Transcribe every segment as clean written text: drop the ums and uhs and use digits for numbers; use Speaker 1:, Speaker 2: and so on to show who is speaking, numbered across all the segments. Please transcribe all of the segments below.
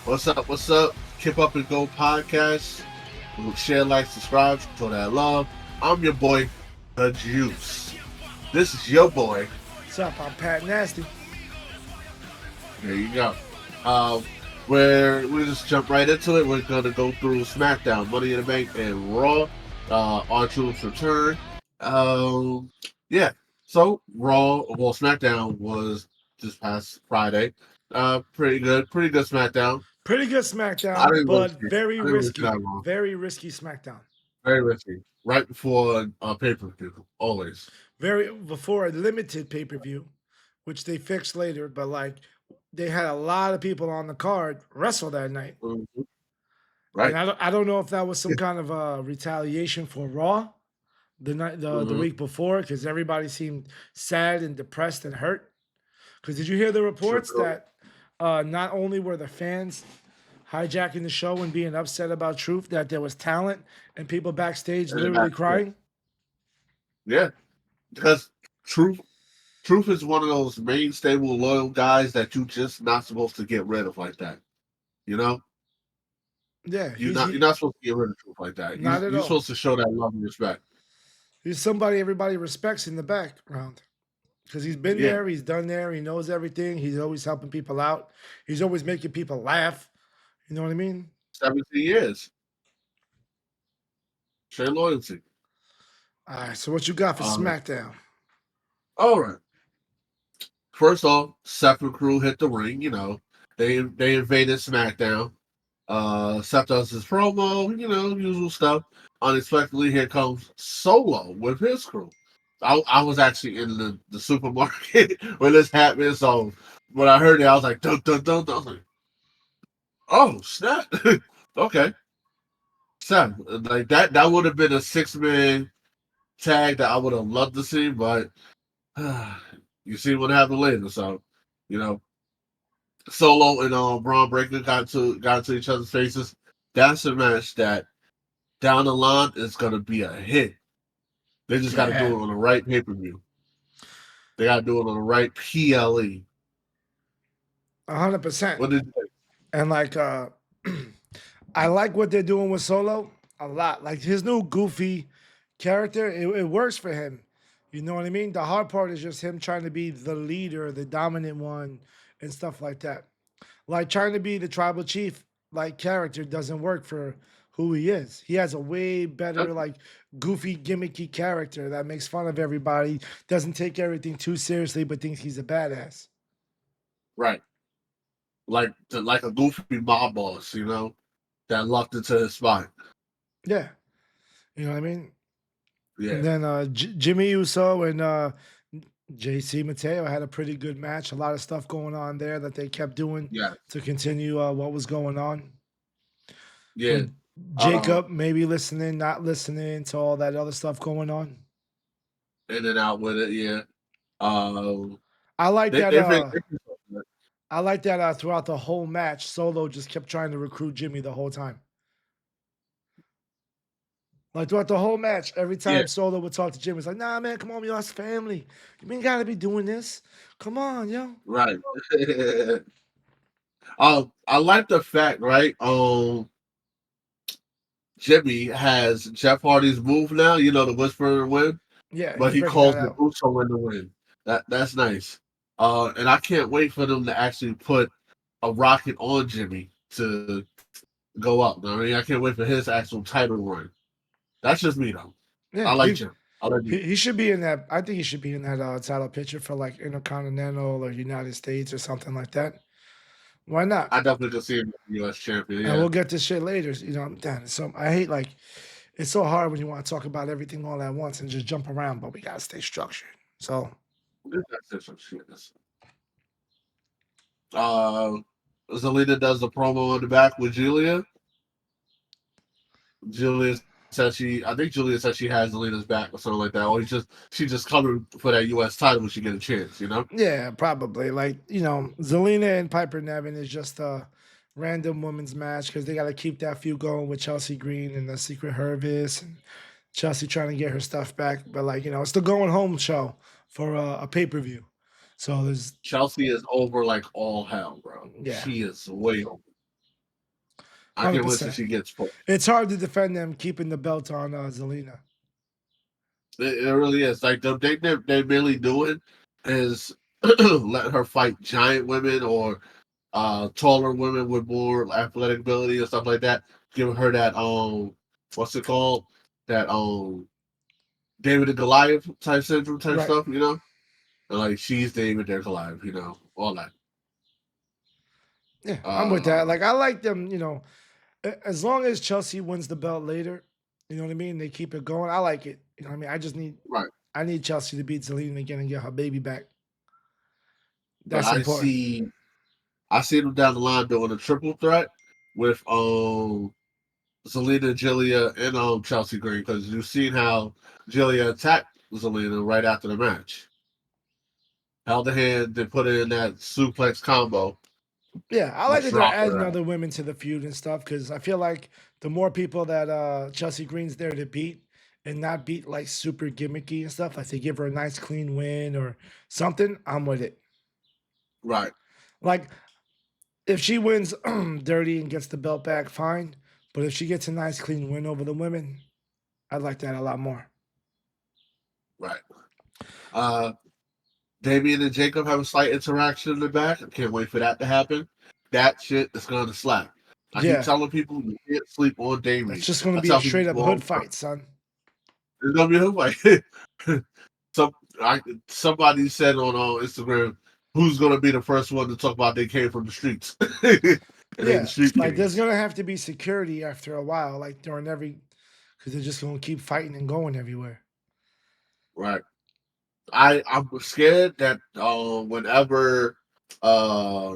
Speaker 1: What's up? What's up? KIp Up and Go Podcast. Share, like, subscribe, show that love. I'm your boy, The Juice. This is your boy.
Speaker 2: What's up? I'm Pat Nasty.
Speaker 1: There you go. Uh, where we just jump right into it. We're gonna go through SmackDown, Money in the Bank, and Raw. R-Truth's return. Um, yeah. So SmackDown was this past Friday. Pretty good SmackDown.
Speaker 2: Pretty good
Speaker 1: I
Speaker 2: SmackDown,
Speaker 1: didn't really
Speaker 2: but
Speaker 1: see.
Speaker 2: very
Speaker 1: I didn't really see that
Speaker 2: risky.
Speaker 1: long.
Speaker 2: Very risky SmackDown.
Speaker 1: Very risky. Right before pay per view, always.
Speaker 2: Very before a limited pay per view, which they fixed later. But like, they had a lot of people on the card wrestle that night,
Speaker 1: Mhm.
Speaker 2: and
Speaker 1: Right.
Speaker 2: I don't know if that was some kind of retaliation for Raw the
Speaker 1: hmm
Speaker 2: week before because everybody seemed sad and depressed and hurt. Because did you hear the reports
Speaker 1: True.
Speaker 2: that not only were the fans hijacking the show and being upset about Truth, that there was talent and people backstage
Speaker 1: And
Speaker 2: literally
Speaker 1: that's it.
Speaker 2: crying?
Speaker 1: Yeah, because truth, truth is one of those main stable loyal guys that you just not supposed to get rid of like that. You know,
Speaker 2: Yeah,
Speaker 1: you're not supposed to get rid of truth like that.
Speaker 2: not at
Speaker 1: You're
Speaker 2: all.
Speaker 1: supposed to show that love and respect.
Speaker 2: He's somebody everybody respects in the background because he's been
Speaker 1: Yeah,
Speaker 2: there, he's done there, he knows everything. He's always helping people out. He's always making people laugh. You know what I mean?
Speaker 1: 17 years, straight loyalty.
Speaker 2: All right. So what you got for
Speaker 1: Um,
Speaker 2: SmackDown?
Speaker 1: all right. First off, Seth and crew hit the ring. They invaded SmackDown. Seth does his promo, usual stuff. Unexpectedly, here comes Solo with his crew. I was actually in the supermarket when this happened, so when I heard it, I was like, dun dun dun dun. I was like, oh snap, okay, Seth, like that would have been a 6-man tag that I would have loved to see, but you see what happened later. So, you know, Solo and Braun Breaker got into each other's faces. That's a match that down the line is gonna be a hit. They just got to do
Speaker 2: Yeah,
Speaker 1: it on the right pay per view. They got to do it on the right PLE.
Speaker 2: 100%.
Speaker 1: What did you think?
Speaker 2: And like, I like what they're doing with Solo a lot. Like his new goofy character, it works for him. You know what I mean? The hard part is just him trying to be the leader, the dominant one, and stuff like that. Like trying to be the tribal chief, like character doesn't work for who he is. He has a way better, like goofy, gimmicky character that makes fun of everybody, doesn't take everything too seriously, but thinks he's a badass.
Speaker 1: Right, like a goofy mob boss, that locked into his spot.
Speaker 2: Yeah. You know what I mean?
Speaker 1: Yeah,
Speaker 2: And then Jimmy Uso and JC Mateo had a pretty good match. A lot of stuff going on there that they kept doing
Speaker 1: yeah,
Speaker 2: to continue what was going on.
Speaker 1: yeah.
Speaker 2: With
Speaker 1: Uh,
Speaker 2: Jacob maybe listening, not listening to all that other stuff going on.
Speaker 1: in and out with it. Yeah. Um,
Speaker 2: I like
Speaker 1: they
Speaker 2: that.
Speaker 1: they think they
Speaker 2: I like that throughout the whole match, Solo just kept trying to recruit Jimmy the whole time. Like throughout the whole match, every
Speaker 1: yeah,
Speaker 2: time Solo would talk to Jimmy, it's like, "Nah, man, come on, we lost family. You ain't gotta be doing this. Come on, yo."
Speaker 1: right. I like the fact, right? Jimmy has Jeff Hardy's move now. The whisper and win,
Speaker 2: Yeah,
Speaker 1: but
Speaker 2: he's
Speaker 1: he
Speaker 2: breaking that
Speaker 1: calls the
Speaker 2: out.
Speaker 1: Uso in the win. That's nice. And I can't wait for them to actually put a rocket on Jimmy to go up. I mean, I can't wait for his actual title run. That's just me though.
Speaker 2: Yeah,
Speaker 1: I like Jim. I like Jim.
Speaker 2: he should be in that. I think he should be in that title picture for like Intercontinental or United States or something like that. Why not?
Speaker 1: I definitely could see him as U.S. champion.
Speaker 2: And
Speaker 1: Yeah,
Speaker 2: we'll get this shit later. Damn, so I hate like it's so hard when you want to talk about everything all at once and just jump around, but we gotta stay structured. So
Speaker 1: that's some shit. Uh, Zelina does the promo in the back with Julia. I think Julia said she has Zelina's back or something like that. Or she just covered for that U.S. title when she get a chance.
Speaker 2: yeah, probably like Zelina and Piper Nevin is just a random women's match because they got to keep that feud going with Chelsea Green and the Secret Hervis and Chelsea trying to get her stuff back. But like it's the going home show for a pay per view. So there's
Speaker 1: Chelsea is over like all hell, bro.
Speaker 2: yeah,
Speaker 1: She is way over. I
Speaker 2: hundred
Speaker 1: can't wait till
Speaker 2: percent.
Speaker 1: she gets pushed.
Speaker 2: It's hard to defend them keeping the belt on Zelina.
Speaker 1: It really is. Like they mainly do it is let her fight giant women or taller women with more athletic ability and stuff like that. Giving her that what's it called? That David and Goliath type syndrome type
Speaker 2: Right.
Speaker 1: stuff, you know? And like she's David, they're Goliath, you know, all that.
Speaker 2: Yeah, I'm with that.
Speaker 1: Uh
Speaker 2: Like I like them, as long as Chelsea wins the belt later, you know what I mean? They keep it going. I like it. You know what I mean?
Speaker 1: right.
Speaker 2: I need Chelsea to beat Zelina again and get her baby back.
Speaker 1: But
Speaker 2: That's important.
Speaker 1: I see them down the line doing a triple threat with Zelina, Jillia, and Chelsea Green because you've seen how Jillia attacked Zelina right after the match. Held the hand, then put it in that suplex combo
Speaker 2: Yeah, I
Speaker 1: and
Speaker 2: like that they're
Speaker 1: drop
Speaker 2: adding
Speaker 1: her out.
Speaker 2: other women to the feud and stuff because I feel like the more people that Chelsea Green's there to beat and not beat like super gimmicky and stuff, like they give her a nice clean win or something, I'm with it.
Speaker 1: Right.
Speaker 2: Like if she wins dirty and gets the belt back, fine. But if she gets a nice clean win over the women, I'd like that a lot more.
Speaker 1: Right. Uh, Damien and Jacob have a slight interaction in the back. I can't wait for that to happen. That shit is going to slap. I keep
Speaker 2: Yeah,
Speaker 1: telling people you can't sleep on
Speaker 2: that's
Speaker 1: Damien.
Speaker 2: just gonna
Speaker 1: I
Speaker 2: be a
Speaker 1: tell
Speaker 2: straight up
Speaker 1: people all
Speaker 2: hood
Speaker 1: the time.
Speaker 2: fight, son.
Speaker 1: It's gonna be a fight. Some somebody said on Instagram, "Who's gonna be the first one to talk about they came from the streets?" And they the
Speaker 2: Yeah,
Speaker 1: street
Speaker 2: like there's
Speaker 1: kings,
Speaker 2: gonna have to be security after a while, like during every, because they're just gonna keep fighting and going everywhere.
Speaker 1: right? I'm scared that whenever uh,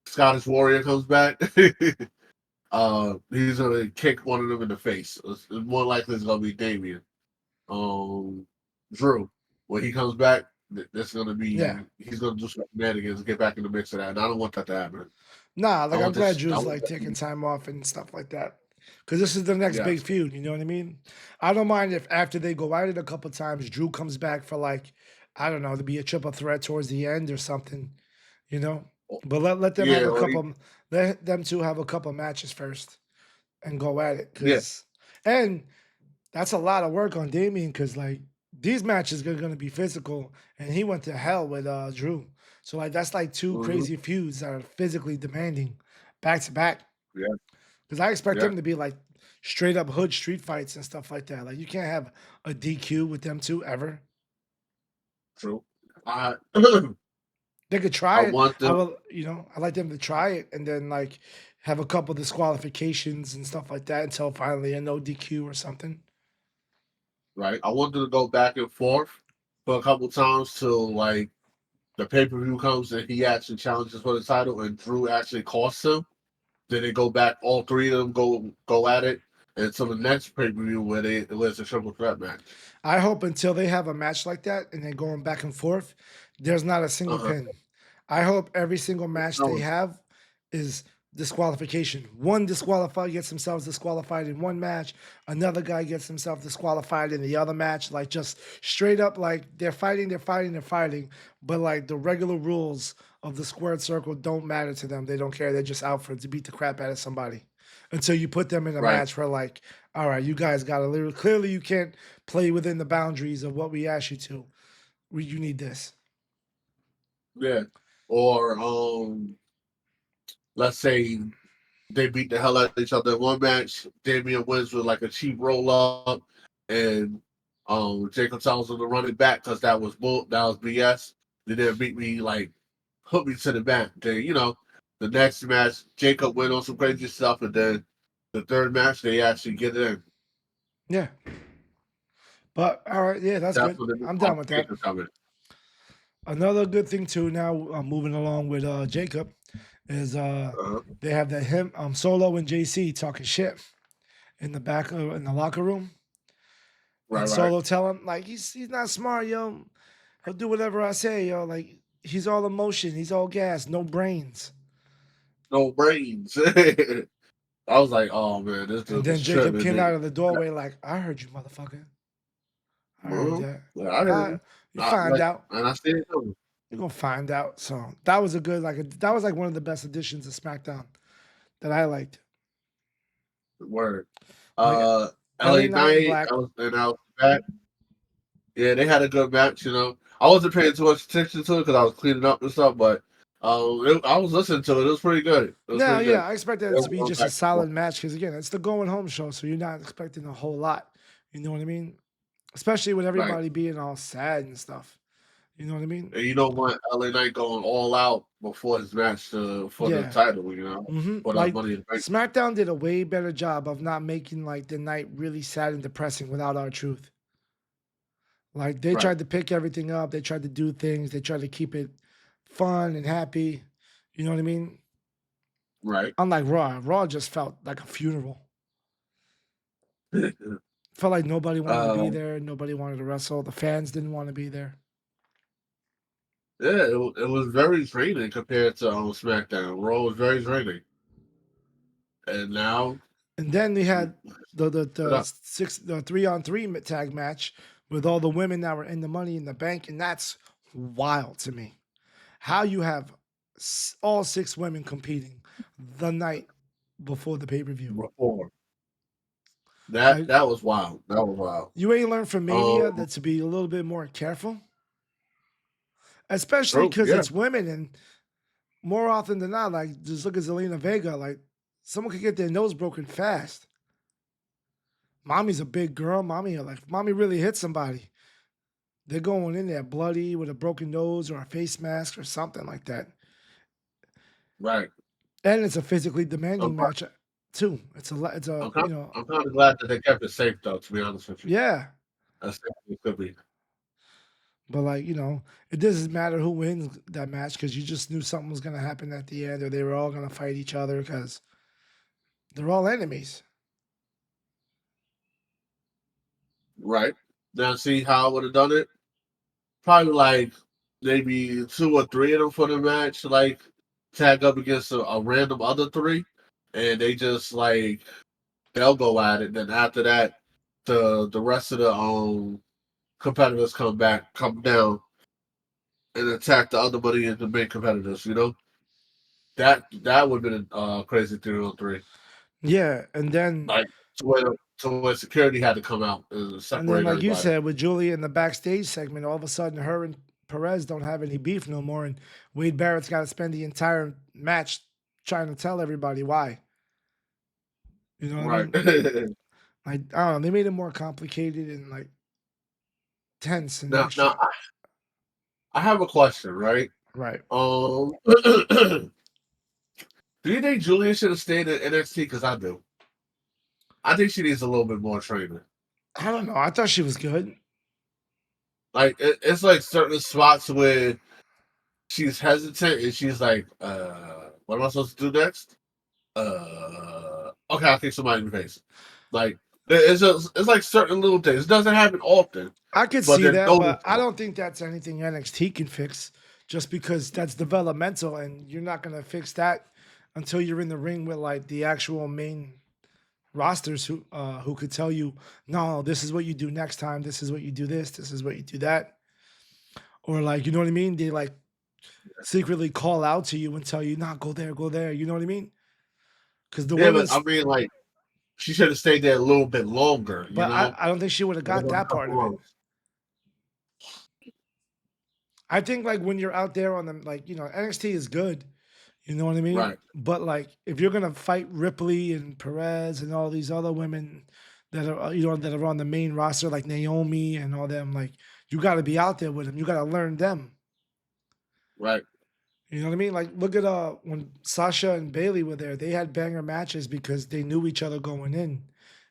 Speaker 1: Scottish Warrior comes back, he's gonna kick one of them in the face. It's more likely it's gonna be Damien. Um, Drew, when he comes back, that's gonna
Speaker 2: Yeah.
Speaker 1: be he's gonna do some shenanigans and get back in the mix of that. And I don't want that to happen.
Speaker 2: Nah,
Speaker 1: I
Speaker 2: like I'm
Speaker 1: want
Speaker 2: glad
Speaker 1: this. I
Speaker 2: Drew's
Speaker 1: want
Speaker 2: like
Speaker 1: that.
Speaker 2: taking time off and stuff like that. Cause this is the next big
Speaker 1: Yes.
Speaker 2: feud, you know what I mean? I don't mind if after they go at it a couple times, Drew comes back for like, I don't know, to be a triple threat towards the end or something, you know? But let them have
Speaker 1: Yeah.
Speaker 2: a
Speaker 1: Or he,
Speaker 2: couple let them two have a couple matches first and go at it.
Speaker 1: yeah.
Speaker 2: And that's a lot of work on Damien because like these matches are gonna be physical and he went to hell with Drew. So like that's like two
Speaker 1: Hmm.
Speaker 2: crazy feuds that are physically demanding back to back.
Speaker 1: Yeah.
Speaker 2: Because I expect
Speaker 1: Yeah.
Speaker 2: them to be like straight up hood street fights and stuff like that. Like you can't have a DQ with them two ever.
Speaker 1: True. I
Speaker 2: They could
Speaker 1: I
Speaker 2: try it.
Speaker 1: want
Speaker 2: I
Speaker 1: them.
Speaker 2: will, I like them to try it and then like have a couple disqualifications and stuff like that until finally a no DQ or something.
Speaker 1: Right. I want them to go back and forth for a couple times till like the pay per view comes and he actually challenges for the title and Drew actually costs him. Then they go back. All three of them go at it until the next pay per view where it's a triple threat match.
Speaker 2: I hope until they have a match like that and they're going back and forth, there's not a
Speaker 1: Uh
Speaker 2: single
Speaker 1: huh.
Speaker 2: pin. I hope every single match they
Speaker 1: No.
Speaker 2: have is disqualification. One disqualified gets themselves disqualified in one match. Another guy gets himself disqualified in the other match. Like just straight up, like they're fighting. But like the regular rules of the squared circle don't matter to them. They don't care. They're just out for to beat the crap out of somebody. Until you put them in a
Speaker 1: Right.
Speaker 2: match where like, all right, you guys got to literally clearly you can't play within the boundaries of what we asked you to. You need this.
Speaker 1: Yeah. Or let's say they beat the hell out of each other in one match. Damian wins with like a cheap roll up, and Jacob tells him to run it back because that was BS. They didn't beat me like put me to the back. Then the next match Jacob went on some crazy stuff, and then the third match they actually get in.
Speaker 2: Yeah. But all right, yeah, that's
Speaker 1: That's
Speaker 2: good.
Speaker 1: when the
Speaker 2: I'm down with that.
Speaker 1: disqualification come in.
Speaker 2: Another good thing too. Now moving along with Jacob is
Speaker 1: Uh-huh.
Speaker 2: they have that him Solo and JC talking shit in the back in the locker room,
Speaker 1: Right,
Speaker 2: and
Speaker 1: right.
Speaker 2: Solo tell him like he's not smart, yo. He'll do whatever I say, yo. Like he's all emotion, he's all gas, no brains.
Speaker 1: No brains. I was like, oh man, this
Speaker 2: And
Speaker 1: dude
Speaker 2: then
Speaker 1: is
Speaker 2: Jacob
Speaker 1: tripping.
Speaker 2: came out of the doorway like, I heard you, motherfucker. I heard
Speaker 1: Uh-huh.
Speaker 2: that.
Speaker 1: Yeah, I heard
Speaker 2: Uh,
Speaker 1: him.
Speaker 2: you find
Speaker 1: Like,
Speaker 2: out.
Speaker 1: and I said, no.
Speaker 2: You're gonna find out. So that was a good that was like one of the best additions of SmackDown that I liked,
Speaker 1: Word.
Speaker 2: like
Speaker 1: Uh,
Speaker 2: LA
Speaker 1: LA
Speaker 2: Knight and
Speaker 1: Knight,
Speaker 2: Black.
Speaker 1: I was back. Yeah, they had a good match. I wasn't paying too much attention to it because I was cleaning up and stuff, but I was listening to it. It was pretty good. It was
Speaker 2: No,
Speaker 1: pretty
Speaker 2: yeah,
Speaker 1: good.
Speaker 2: I expected it to be
Speaker 1: Everyone
Speaker 2: just a
Speaker 1: back and forth.
Speaker 2: solid match because again, it's the going home show, so you're not expecting a whole lot. You know what I mean? Especially with
Speaker 1: Right.
Speaker 2: everybody being all sad and stuff. You know what I mean?
Speaker 1: And you don't want LA Knight going all out before his match for the
Speaker 2: Yeah.
Speaker 1: title, for the
Speaker 2: Like
Speaker 1: money in the bank.
Speaker 2: SmackDown did a way better job of not making like the night really sad and depressing without our truth. Like they
Speaker 1: Right.
Speaker 2: tried to pick everything up, they tried to do things, they tried to keep it fun and happy. You know what I mean?
Speaker 1: Right.
Speaker 2: Unlike Raw just felt like a funeral. Felt like nobody wanted to be
Speaker 1: uh,
Speaker 2: there, nobody wanted to wrestle, the fans didn't want to be there.
Speaker 1: yeah, it was very draining compared to SmackDown. Raw was very draining, and now
Speaker 2: And then we
Speaker 1: mm,
Speaker 2: had
Speaker 1: it up.
Speaker 2: the 3-on-3 tag match with all the women that were in the Money in the Bank, and that's wild to me. How you have all 6 women competing the night before the pay per view.
Speaker 1: Before
Speaker 2: Like
Speaker 1: that was wild. That was wild.
Speaker 2: you ain't learned from Mania
Speaker 1: Um,
Speaker 2: that to be a little bit more careful, especially
Speaker 1: true.
Speaker 2: because
Speaker 1: Yeah.
Speaker 2: it's women, and more often than not, like just look at Zelina Vega, like someone could get their nose broken fast. Mommy's a big girl. Mommy really hit somebody. They're going in there bloody with a broken nose or a face mask or something like that.
Speaker 1: Right.
Speaker 2: And it's a physically
Speaker 1: I'm,
Speaker 2: demanding
Speaker 1: kind-
Speaker 2: match too. It's a
Speaker 1: I'm kind of glad that they kept it safe, though. To be honest with you,
Speaker 2: yeah.
Speaker 1: as safe as it could be.
Speaker 2: But like it doesn't matter who wins that match because you just knew something was gonna happen at the end, or they were all gonna fight each other because they're all enemies.
Speaker 1: Right. Now, see how I would have done it. Probably like maybe 2 or 3 of them for the match, like tag up against a random other 3, and they just like they'll go at it. Then after that, the rest of the competitors come down, and attack the other Money in the Bank competitors. That would have been a crazy 3-on-3.
Speaker 2: Yeah,
Speaker 1: Like to where security had to come out and
Speaker 2: and then
Speaker 1: separate
Speaker 2: like you
Speaker 1: everybody.
Speaker 2: said with Julie in the backstage segment, all of a sudden her and Perez don't have any beef no more, and Wade Barrett's got to spend the entire match trying to tell everybody why. You know what I
Speaker 1: Right.
Speaker 2: mean? Like I don't know, they made it more complicated and like tense and
Speaker 1: Now
Speaker 2: extra.
Speaker 1: I have a question, right?
Speaker 2: Right.
Speaker 1: Do you think Julia should have stayed at NXT? Because I do. I think she needs a little bit more training.
Speaker 2: I don't know. I thought she was good.
Speaker 1: Like it's like certain spots where she's hesitant and she's like, what am I supposed to do next? Okay, I'll kick somebody in the face. Like it's like certain little things. It doesn't happen often,
Speaker 2: I could
Speaker 1: but
Speaker 2: see
Speaker 1: they're
Speaker 2: that, but I
Speaker 1: noticeable.
Speaker 2: don't think that's anything NXT can fix just because that's developmental and you're not going to fix that until you're in the ring with like the actual main rosters who could tell you, "No, this is what you do next time. This is what you do this is what you do that." Or like, you know what I mean? They like secretly call out to you and tell you, "Nah, go there, go there." You know what I mean? Cuz the
Speaker 1: Yeah, but I
Speaker 2: women's
Speaker 1: mean, like she should have stayed there a little bit longer.
Speaker 2: but I don't think she would have
Speaker 1: Like
Speaker 2: got
Speaker 1: a
Speaker 2: that part
Speaker 1: couple
Speaker 2: of it.
Speaker 1: months.
Speaker 2: I think like when you're out there on them, like NXT is good, you know what I mean.
Speaker 1: Right,
Speaker 2: But like if you're gonna fight Ripley and Perez and all these other women that are that are on the main roster, like Naomi and all them, like you got to be out there with them. You got to learn them.
Speaker 1: right.
Speaker 2: You know what I mean? Like look at when Sasha and Bailey were there, they had banger matches because they knew each other going in.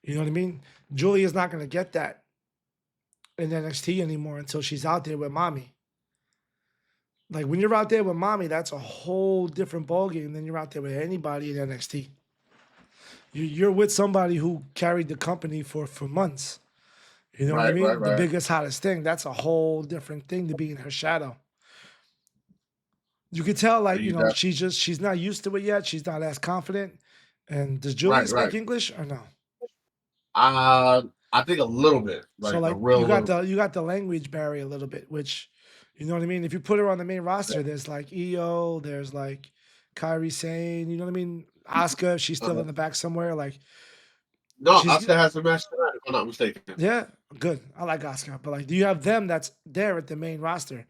Speaker 2: You know what I mean? Julia's not gonna get that in NXT anymore until she's out there with mommy. Like when you're out there with mommy, that's a whole different ballgame than you're out there with anybody in NXT. You're with somebody who carried the company for months. You know what I
Speaker 1: Right, right,
Speaker 2: mean? The
Speaker 1: right.
Speaker 2: biggest, hottest thing. That's a whole different thing to be in her shadow. You could tell, like,
Speaker 1: You got
Speaker 2: she's not used to it yet. She's not as confident. And does Julia
Speaker 1: right,
Speaker 2: speak
Speaker 1: right.
Speaker 2: English or no?
Speaker 1: I think a little bit,
Speaker 2: So
Speaker 1: like a
Speaker 2: like
Speaker 1: real little.
Speaker 2: you got the language barrier a little bit, which you know what I mean? If you put her on the main
Speaker 1: Bit.
Speaker 2: roster, there's like EO, there's like Kyrie Sane, you know what I mean? Asuka, she's still
Speaker 1: Uh,
Speaker 2: in the back somewhere. Like
Speaker 1: no,
Speaker 2: she's
Speaker 1: Oscar has a match tonight, if I'm not mistaken.
Speaker 2: yeah, good. I like Asuka, but like, do you have them that's there at the main roster?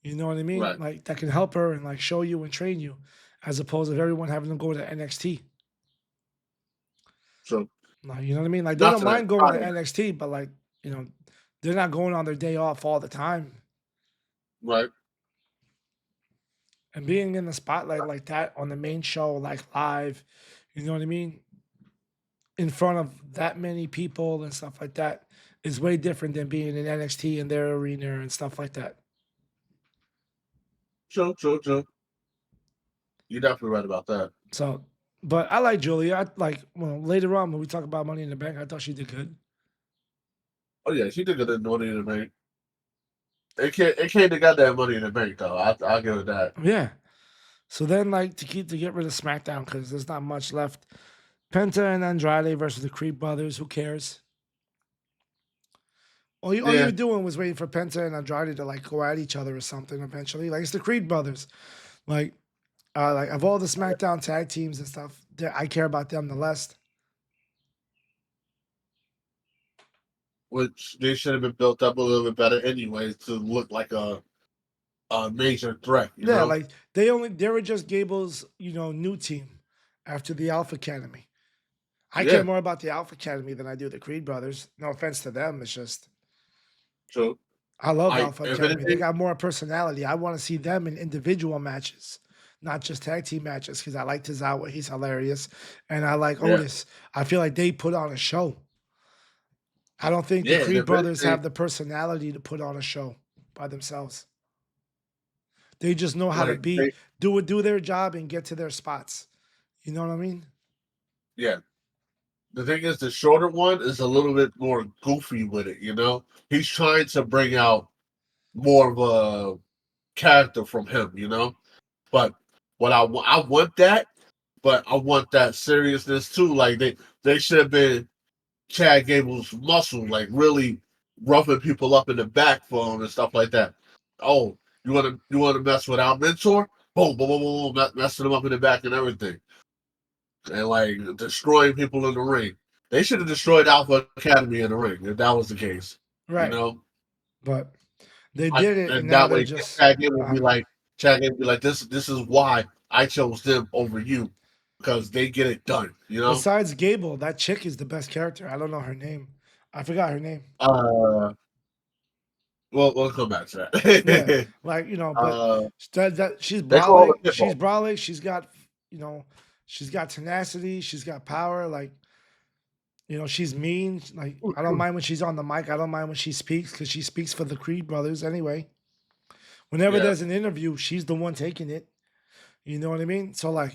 Speaker 2: You know what I mean?
Speaker 1: Right.
Speaker 2: Like that can help her and like show you and train you, as opposed to everyone having to go to NXT.
Speaker 1: So
Speaker 2: Like, you know what I mean? Like they
Speaker 1: not
Speaker 2: don't
Speaker 1: tonight,
Speaker 2: mind going to
Speaker 1: Friday.
Speaker 2: NXT, but like, you know, they're not going on their day off all the time.
Speaker 1: Right.
Speaker 2: And being in the spotlight like that on the main show, like live, you know what I mean? In front of that many people and stuff like that is way different than being in NXT in their arena and stuff like that.
Speaker 1: True. You're definitely right about that.
Speaker 2: So, but I like Julia. I like well later on when we talk about Money in the Bank, I thought she did good.
Speaker 1: Oh yeah, she did good in Money in the Bank. It can't have got that Money in the Bank though. I'll give it that.
Speaker 2: Yeah. So then, like to get rid of SmackDown because there's not much left. Penta and Andrade versus the Creed brothers. Who cares? All you
Speaker 1: Yeah,
Speaker 2: were doing was waiting for Penta and Andrade to like go at each other or something eventually. Like it's the Creed brothers. Like like of all the SmackDown tag teams and stuff, I care about them the less.
Speaker 1: which they should have been built up a little bit better anyway to look like a major threat. You
Speaker 2: Yeah,
Speaker 1: know.
Speaker 2: like they were just Gable's, new team after the Alpha Academy. I care
Speaker 1: Yeah.
Speaker 2: more about the Alpha Academy than I do the Creed brothers. No offense to them. It's just
Speaker 1: So
Speaker 2: I love
Speaker 1: I,
Speaker 2: Alpha
Speaker 1: if
Speaker 2: Academy. They
Speaker 1: anything,
Speaker 2: got more personality. I want to see them in individual matches, not just tag team matches, because I like Tozawa. He's hilarious. And I like
Speaker 1: yeah,
Speaker 2: Otis. I feel like they put on a show. I don't think the
Speaker 1: yeah, and
Speaker 2: Creed
Speaker 1: if
Speaker 2: brothers
Speaker 1: anything,
Speaker 2: have the personality to put on a show by themselves. They just know how to
Speaker 1: like they,
Speaker 2: do their job and get to their spots. You know what I mean?
Speaker 1: yeah. The thing is, the shorter one is a little bit more goofy with it. You know, he's trying to bring out more of a character from him. You know, but I want that, but I want that seriousness too. Like they should have been Chad Gable's muscle, like really roughing people up in the back for him and stuff like that. Oh, you want to mess with our mentor? Boom, boom, boom, boom, boom, messing them up in the back and everything, and like destroying people in the ring. They should have destroyed Alpha Academy in the ring if that was the case. You
Speaker 2: Right.
Speaker 1: know,
Speaker 2: But they did it, and
Speaker 1: and
Speaker 2: now
Speaker 1: that
Speaker 2: they're
Speaker 1: way
Speaker 2: just.
Speaker 1: Chad Gable would be like, this is why I chose them over you because they get it done. You know.
Speaker 2: Besides Gable, that chick is the best character. I don't know her name. I forgot her name.
Speaker 1: Uh, we'll come back to
Speaker 2: Yeah,
Speaker 1: that.
Speaker 2: like but
Speaker 1: uh,
Speaker 2: she's
Speaker 1: they call
Speaker 2: brolic.
Speaker 1: it pitbull.
Speaker 2: She's brolic. You know, she's got tenacity. She's got power. Like she's mean. Like I don't mind when she's on the mic. I don't mind when she speaks because she speaks for the Creed brothers anyway. Whenever
Speaker 1: Yeah.
Speaker 2: there's an interview, she's the one taking it. You know what I mean? So like,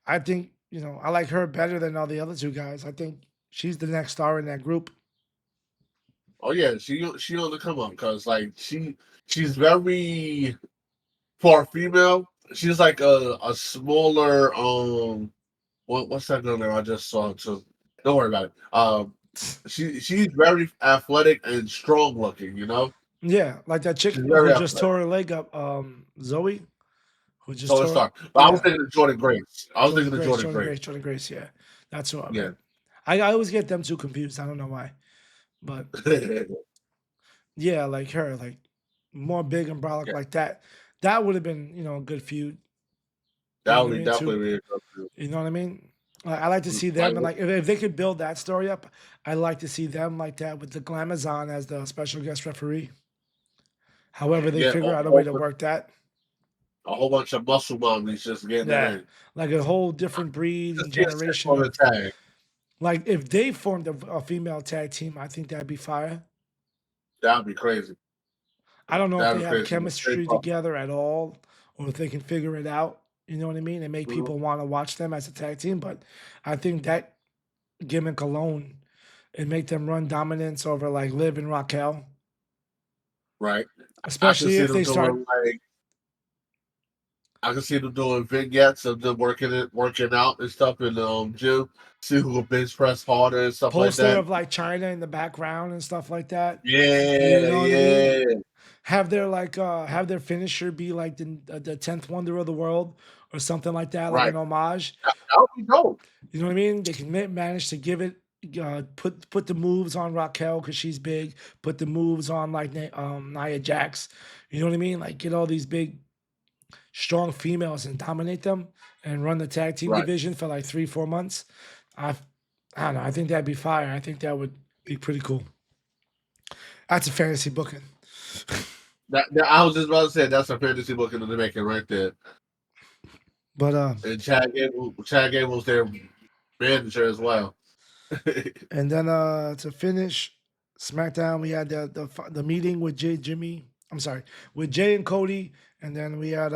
Speaker 2: I think I like her better than all the other two guys. I think she's the next star in that group.
Speaker 1: Oh yeah, she on the come up because like she's very for a female. She's like a smaller what's that girl name I just saw too. Don't worry about it. She's very athletic and strong looking. You know,
Speaker 2: Yeah, like that chick
Speaker 1: she's
Speaker 2: who
Speaker 1: very
Speaker 2: just
Speaker 1: athletic.
Speaker 2: tore her leg up, Zoe, who just
Speaker 1: So it's
Speaker 2: tore.
Speaker 1: dark. But I was
Speaker 2: Yeah,
Speaker 1: thinking of Jordan Grace. I was thinking of Jordan
Speaker 2: Jordan
Speaker 1: Grace.
Speaker 2: Grace, Jordan Grace. Yeah, that's who I
Speaker 1: Yeah.
Speaker 2: meant. I always get them two confused. I don't know why, but yeah, like her, like more big and brolic
Speaker 1: Yeah.
Speaker 2: like that. That would have been a good feud. You
Speaker 1: That
Speaker 2: know
Speaker 1: would
Speaker 2: what I
Speaker 1: be
Speaker 2: mean? Too.
Speaker 1: definitely really good.
Speaker 2: You know what I mean? I like to see
Speaker 1: Like
Speaker 2: them and like if they could build that story up, I like to see them like that with the Glamazon as the special guest referee. However, they
Speaker 1: yeah,
Speaker 2: figure out a way to work that.
Speaker 1: a whole bunch of muscle mommies just getting it
Speaker 2: Yeah,
Speaker 1: in.
Speaker 2: like a whole different breed
Speaker 1: Just
Speaker 2: and
Speaker 1: see a stick
Speaker 2: generation
Speaker 1: on the
Speaker 2: of
Speaker 1: tag.
Speaker 2: like if they formed a female tag team, I think that'd be fire.
Speaker 1: That would be crazy.
Speaker 2: I don't know if
Speaker 1: That
Speaker 2: they
Speaker 1: would be
Speaker 2: have
Speaker 1: crazy. Straight
Speaker 2: chemistry
Speaker 1: up.
Speaker 2: together at all, or if they can figure it out. You know what I mean? And make
Speaker 1: Mhm.
Speaker 2: people want to watch them as a tag team. But I think that gimmick alone and make them run dominance over like Liv and Raquel,
Speaker 1: Right. I can
Speaker 2: especially
Speaker 1: see
Speaker 2: if
Speaker 1: them
Speaker 2: they start
Speaker 1: doing like I can see them doing vignettes of them working out and stuff in the gym. See who will bench press harder and stuff like
Speaker 2: poster
Speaker 1: that.
Speaker 2: of like China in the background and stuff like that. You
Speaker 1: Yeah,
Speaker 2: know what I mean?
Speaker 1: yeah.
Speaker 2: Have their finisher be like the 10th wonder of the world or something like that, like
Speaker 1: Right.
Speaker 2: an homage.
Speaker 1: That would be dope.
Speaker 2: You know what I mean? They can manage to give it, put the moves on Raquel because she's big. Put the moves on like Nia Jax. You know what I mean? Like get all these big, strong females and dominate them and run the tag team
Speaker 1: Right.
Speaker 2: division for like 3 4 months. I, I don't know. I think that'd be fire. I think that would be pretty cool. That's a fantasy booking.
Speaker 1: I was just about to say that's a fantasy book in the making right there.
Speaker 2: But
Speaker 1: And Chad Gable's their manager as well.
Speaker 2: and then to finish SmackDown, we had the meeting with Jimmy. I'm sorry, with Jay and Cody, and then we had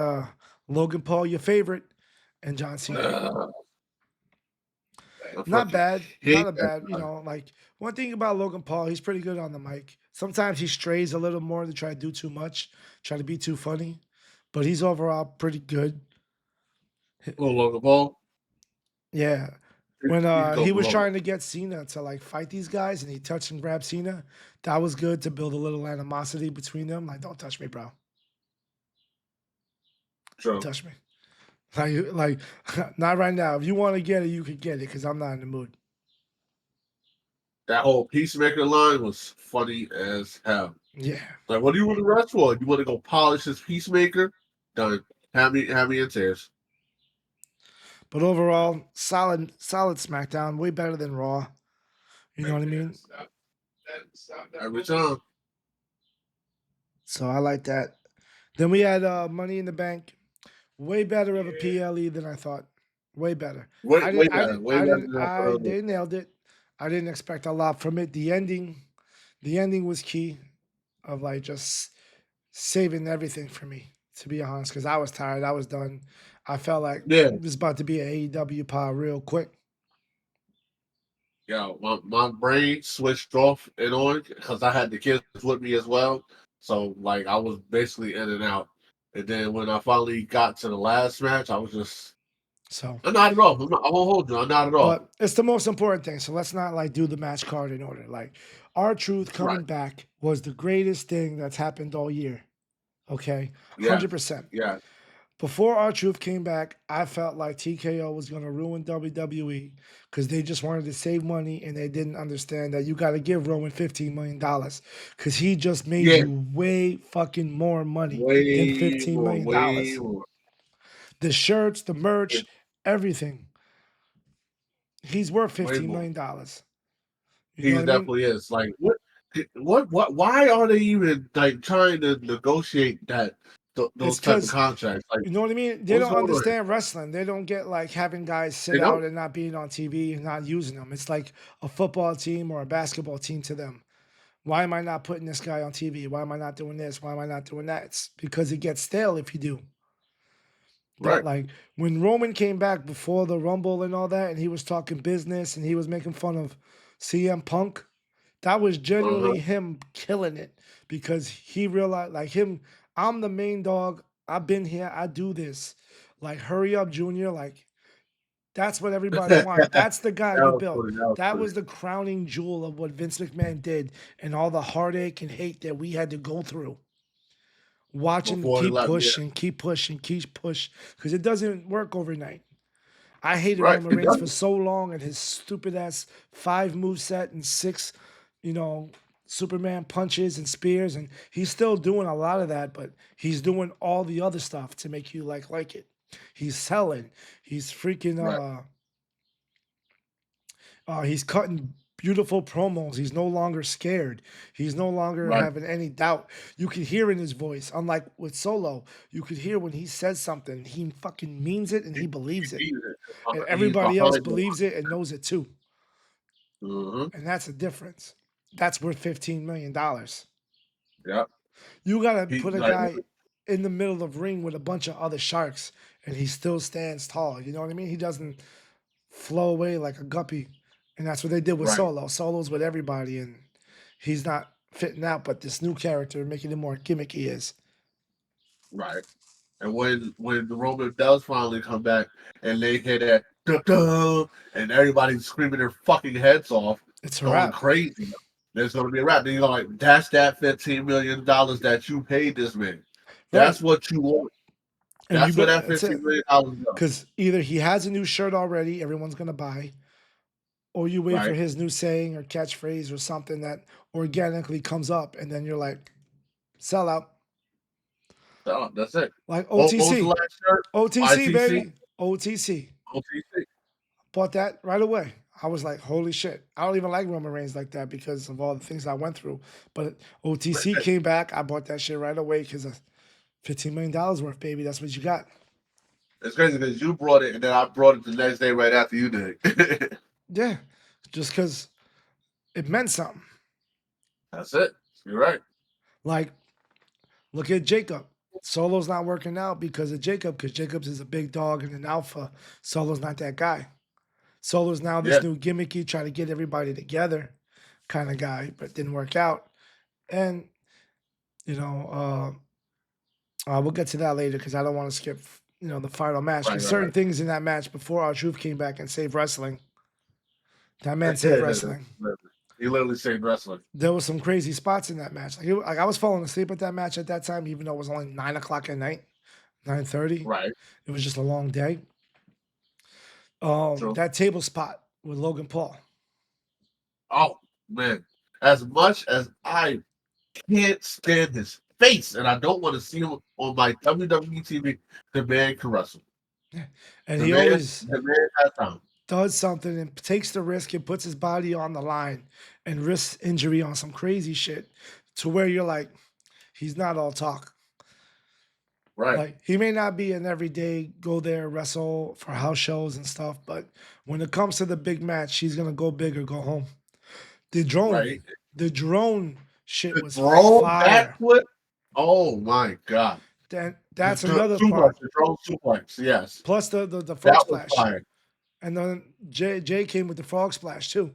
Speaker 2: Logan Paul, your favorite, and John Cena. Not bad,
Speaker 1: He,
Speaker 2: not a bad. You know, like one thing about Logan Paul, he's pretty good on the mic. Sometimes he strays a little more to try to do too much, try to be too funny, but he's overall pretty good.
Speaker 1: Logan Paul.
Speaker 2: Yeah. When
Speaker 1: He's
Speaker 2: he
Speaker 1: dope
Speaker 2: was
Speaker 1: Logan.
Speaker 2: trying to get Cena to like fight these guys and he touched and grabbed Cena, that was good to build a little animosity between them. Like, don't touch me, bro. Don't
Speaker 1: True.
Speaker 2: touch me. Like, not right now. If you want to get it, you could get it because I'm not in the mood.
Speaker 1: That whole Peacemaker line was funny as hell.
Speaker 2: Yeah.
Speaker 1: Like, what do you want to rest for? You want to go polish this Peacemaker? Done. Have me in tears.
Speaker 2: But overall, solid SmackDown, way better than Raw. You know what I mean?
Speaker 1: Every time.
Speaker 2: So I like that. Then we had Money in the Bank. Way better of a PLE than I thought. Way better.
Speaker 1: Way better. Way better than I thought it was.
Speaker 2: They nailed it. I didn't expect a lot from it. The ending was key of like just saving everything for me, to be honest, because I was tired. I was done. I felt like
Speaker 1: Yeah.
Speaker 2: it was about to be an AEW pod real quick.
Speaker 1: Yo, my brain switched off and on because I had the kids with me as well. So like I was basically in and out. And then when I finally got to the last match, I was just
Speaker 2: So,
Speaker 1: I'm not at all. I won't hold you. I'm not at all.
Speaker 2: but it's the most important thing. So let's not like do the match card in order. Like, our truth coming
Speaker 1: Right.
Speaker 2: back was the greatest thing that's happened all year. Okay,
Speaker 1: Yeah.
Speaker 2: 100%.
Speaker 1: Yeah.
Speaker 2: Before our truth came back, I felt like TKO was going to ruin WWE because they just wanted to save money and they didn't understand that you got to give Roman $15 million because he just made
Speaker 1: Yeah.
Speaker 2: you way fucking more money than
Speaker 1: Way
Speaker 2: $15
Speaker 1: more.
Speaker 2: million.
Speaker 1: Way more.
Speaker 2: The shirts, the
Speaker 1: Yeah.
Speaker 2: merch, everything. He's worth
Speaker 1: Way
Speaker 2: $15
Speaker 1: more.
Speaker 2: million. You
Speaker 1: He
Speaker 2: know what I mean?
Speaker 1: definitely is. Like what why are they even like trying to negotiate
Speaker 2: It's
Speaker 1: those type of
Speaker 2: because,
Speaker 1: contracts? Like
Speaker 2: you know what I mean? They
Speaker 1: what's
Speaker 2: don't
Speaker 1: going on here?
Speaker 2: understand wrestling. They don't get like having guys
Speaker 1: They
Speaker 2: sit
Speaker 1: don't?
Speaker 2: out and not being on TV and not using them. It's like a football team or a basketball team to them. Why am I not putting this guy on TV? Why am I not doing this? Why am I not doing that? It's because it gets stale if you do. That
Speaker 1: Right.
Speaker 2: like when Roman came back before the Rumble and all that, and he was talking business and he was making fun of CM Punk, that was
Speaker 1: Uh-huh.
Speaker 2: genuinely him killing it because he realized like him, I'm the main dog. I've been here. I do this. Like, hurry up, Junior. Like, that's what everybody wanted.
Speaker 1: That
Speaker 2: That's the guy you
Speaker 1: was
Speaker 2: built.
Speaker 1: funny. That was
Speaker 2: That
Speaker 1: funny.
Speaker 2: was the crowning jewel of what Vince McMahon did and all the heartache and hate that we had to go through. Watching
Speaker 1: Before he
Speaker 2: keep
Speaker 1: left, yeah.
Speaker 2: pushing, keep pushing, keep push, because it doesn't work overnight. I hated
Speaker 1: Right.
Speaker 2: Roman
Speaker 1: It
Speaker 2: Reigns for
Speaker 1: doesn't.
Speaker 2: so long and his stupid ass 5 move set and 6, you know, Superman punches and spears, and he's still doing a lot of that, but he's doing all the other stuff to make you like it. He's selling. He's freaking
Speaker 1: Right.
Speaker 2: he's cutting beautiful promos. He's no longer scared. He's no longer
Speaker 1: Right.
Speaker 2: having any doubt. You can hear in his voice, unlike with Solo, you could hear when he says something, he fucking means it and he believes it.
Speaker 1: He's it.
Speaker 2: And
Speaker 1: He's
Speaker 2: everybody else
Speaker 1: behind the
Speaker 2: believes it and knows it too.
Speaker 1: line.
Speaker 2: And that's the difference. That's worth $15 million.
Speaker 1: Yeah.
Speaker 2: You gotta
Speaker 1: He
Speaker 2: put a
Speaker 1: like
Speaker 2: guy in the middle of the ring with a bunch of other sharks and he still stands tall. You know what I mean? He doesn't flow away like a guppy. And that's what they did with
Speaker 1: right.
Speaker 2: Solo. Solo's with everybody and he's not fitting out, but this new character making him more gimmicky is.
Speaker 1: Right. And when the Roman does finally come back and they hear that dun, and everybody's screaming their fucking heads off,
Speaker 2: It's a
Speaker 1: going
Speaker 2: wrap.
Speaker 1: crazy, there's gonna be a wrap. Then you're like, that's that $15 million that you paid this man.
Speaker 2: Right.
Speaker 1: That's what you want.
Speaker 2: And you
Speaker 1: That's where
Speaker 2: bet
Speaker 1: that
Speaker 2: that's it.
Speaker 1: $15 million go.
Speaker 2: Because either he has a new shirt already, everyone's gonna buy, or you wait for
Speaker 1: Right.
Speaker 2: his new saying or catchphrase or something that organically comes up, and then you're like, sell out.
Speaker 1: So that's it.
Speaker 2: Like
Speaker 1: What was the
Speaker 2: OTC.
Speaker 1: last shirt?
Speaker 2: OTC,
Speaker 1: ITC?
Speaker 2: baby. OTC.
Speaker 1: OTC.
Speaker 2: Bought that right away. I was like, holy shit. I don't even like Roman Reigns like that because of all the things I went through. But OTC came back. I bought that shit right away because of $15 million worth, baby. That's what you got.
Speaker 1: It's crazy because you brought it and then I brought it the next day right after you did.
Speaker 2: Yeah. Just because it meant something.
Speaker 1: That's it. You're right.
Speaker 2: Like, look at Jacob. Solo's not working out because of Jacob, because Jacobs is a big dog and an alpha. Solo's not that guy. Solo's now
Speaker 1: Yeah.
Speaker 2: this new gimmicky, try to get everybody together kind of guy, but it didn't work out. And, you know, we'll get to that later because I don't want to skip, the final match.
Speaker 1: Right,
Speaker 2: Because
Speaker 1: right,
Speaker 2: certain
Speaker 1: right.
Speaker 2: things in that match before our truth came back and saved wrestling. That man saved wrestling.
Speaker 1: He literally saved wrestling.
Speaker 2: There was some crazy spots in that match. Like I was falling asleep at that match at that time, even though it was only 9 o'clock at night, 9:30.
Speaker 1: Right.
Speaker 2: It was just a long day.
Speaker 1: True.
Speaker 2: That table spot with Logan Paul.
Speaker 1: Oh man. As much as I can't stand his face and I don't want to see him on my WWE TV, the man can wrestle.
Speaker 2: And
Speaker 1: The
Speaker 2: he
Speaker 1: man,
Speaker 2: always
Speaker 1: the man has time.
Speaker 2: does something and takes the risk and puts his body on the line and risks injury on some crazy shit to where you're like, he's not all talk.
Speaker 1: Right.
Speaker 2: Like he may not be an everyday go there wrestle for house shows and stuff, but when it comes to the big match, he's gonna go big or go home. The drone,
Speaker 1: Right.
Speaker 2: the drone shit
Speaker 1: The
Speaker 2: was
Speaker 1: drone
Speaker 2: fire.
Speaker 1: backflip. Oh my god.
Speaker 2: That's
Speaker 1: The
Speaker 2: another
Speaker 1: suplex,
Speaker 2: part.
Speaker 1: the drone suplex. Yes.
Speaker 2: Plus the frog
Speaker 1: That was
Speaker 2: splash,
Speaker 1: fire.
Speaker 2: and then Jay came with the frog splash too.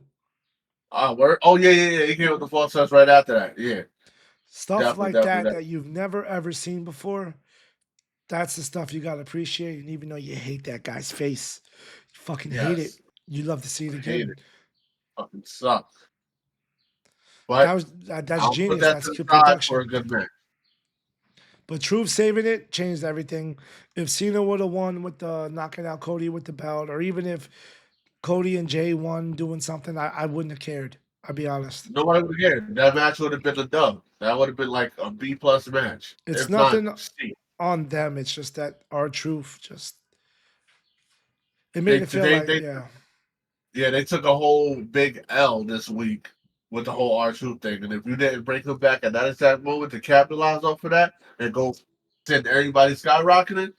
Speaker 1: Oh yeah. He came with the false touch right after that. Yeah.
Speaker 2: Stuff
Speaker 1: Definitely,
Speaker 2: like
Speaker 1: definitely,
Speaker 2: that you've never ever seen before. That's the stuff you gotta appreciate. And even though you hate that guy's face, you fucking hate it.
Speaker 1: yes.
Speaker 2: You love to see it
Speaker 1: I hate
Speaker 2: again.
Speaker 1: it. Fucking sucks. But
Speaker 2: That's
Speaker 1: I'll put
Speaker 2: genius.
Speaker 1: that
Speaker 2: That's
Speaker 1: to the
Speaker 2: good
Speaker 1: side for a
Speaker 2: production.
Speaker 1: good match.
Speaker 2: But Truth saving it changed everything. If Cena would have won with the knocking out Cody with the belt, or even if Cody and Jay won doing something, I wouldn't have cared. I'll be honest.
Speaker 1: Nobody would care. That match would have been a dub. That would have been like a B plus match,
Speaker 2: It's
Speaker 1: if not
Speaker 2: nothing
Speaker 1: C.
Speaker 2: on them. It's just that our Truth just it made
Speaker 1: They
Speaker 2: it feel
Speaker 1: they
Speaker 2: like
Speaker 1: they yeah they took a whole big L this week with the whole R-Truth thing, and if you didn't break them back at that exact moment to capitalize off of that and go send everybody skyrocketing,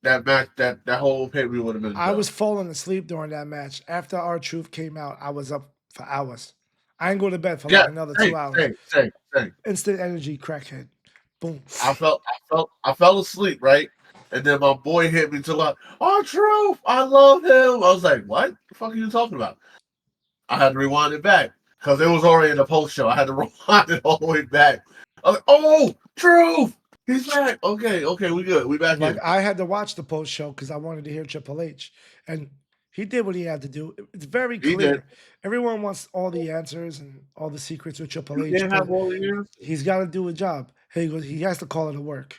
Speaker 1: that match that whole pay per view would have been
Speaker 2: I
Speaker 1: done.
Speaker 2: was falling asleep during that match. After our truth came out, I was up for hours. I didn't go to bed for like
Speaker 1: Yeah,
Speaker 2: another
Speaker 1: same,
Speaker 2: 2 hours.
Speaker 1: same.
Speaker 2: Instant energy, crackhead. Boom.
Speaker 1: I fell asleep, right? And then my boy hit me to like, oh, Truth, I love him. I was like, what the fuck are you talking about? I had to rewind it back because it was already in the post show. I had to rewind it all the way back. I was like, oh, Truth, he's back. Okay, we good. We back
Speaker 2: Like
Speaker 1: in.
Speaker 2: I had to watch the post show because I wanted to hear Triple H, and he did what he had to do. It's very
Speaker 1: He did.
Speaker 2: clear. Everyone wants all the answers and all the secrets with Triple
Speaker 1: You
Speaker 2: H,
Speaker 1: can't
Speaker 2: but
Speaker 1: have all the years.
Speaker 2: he's got to do a job. Hey, he goes. He has to call it a work.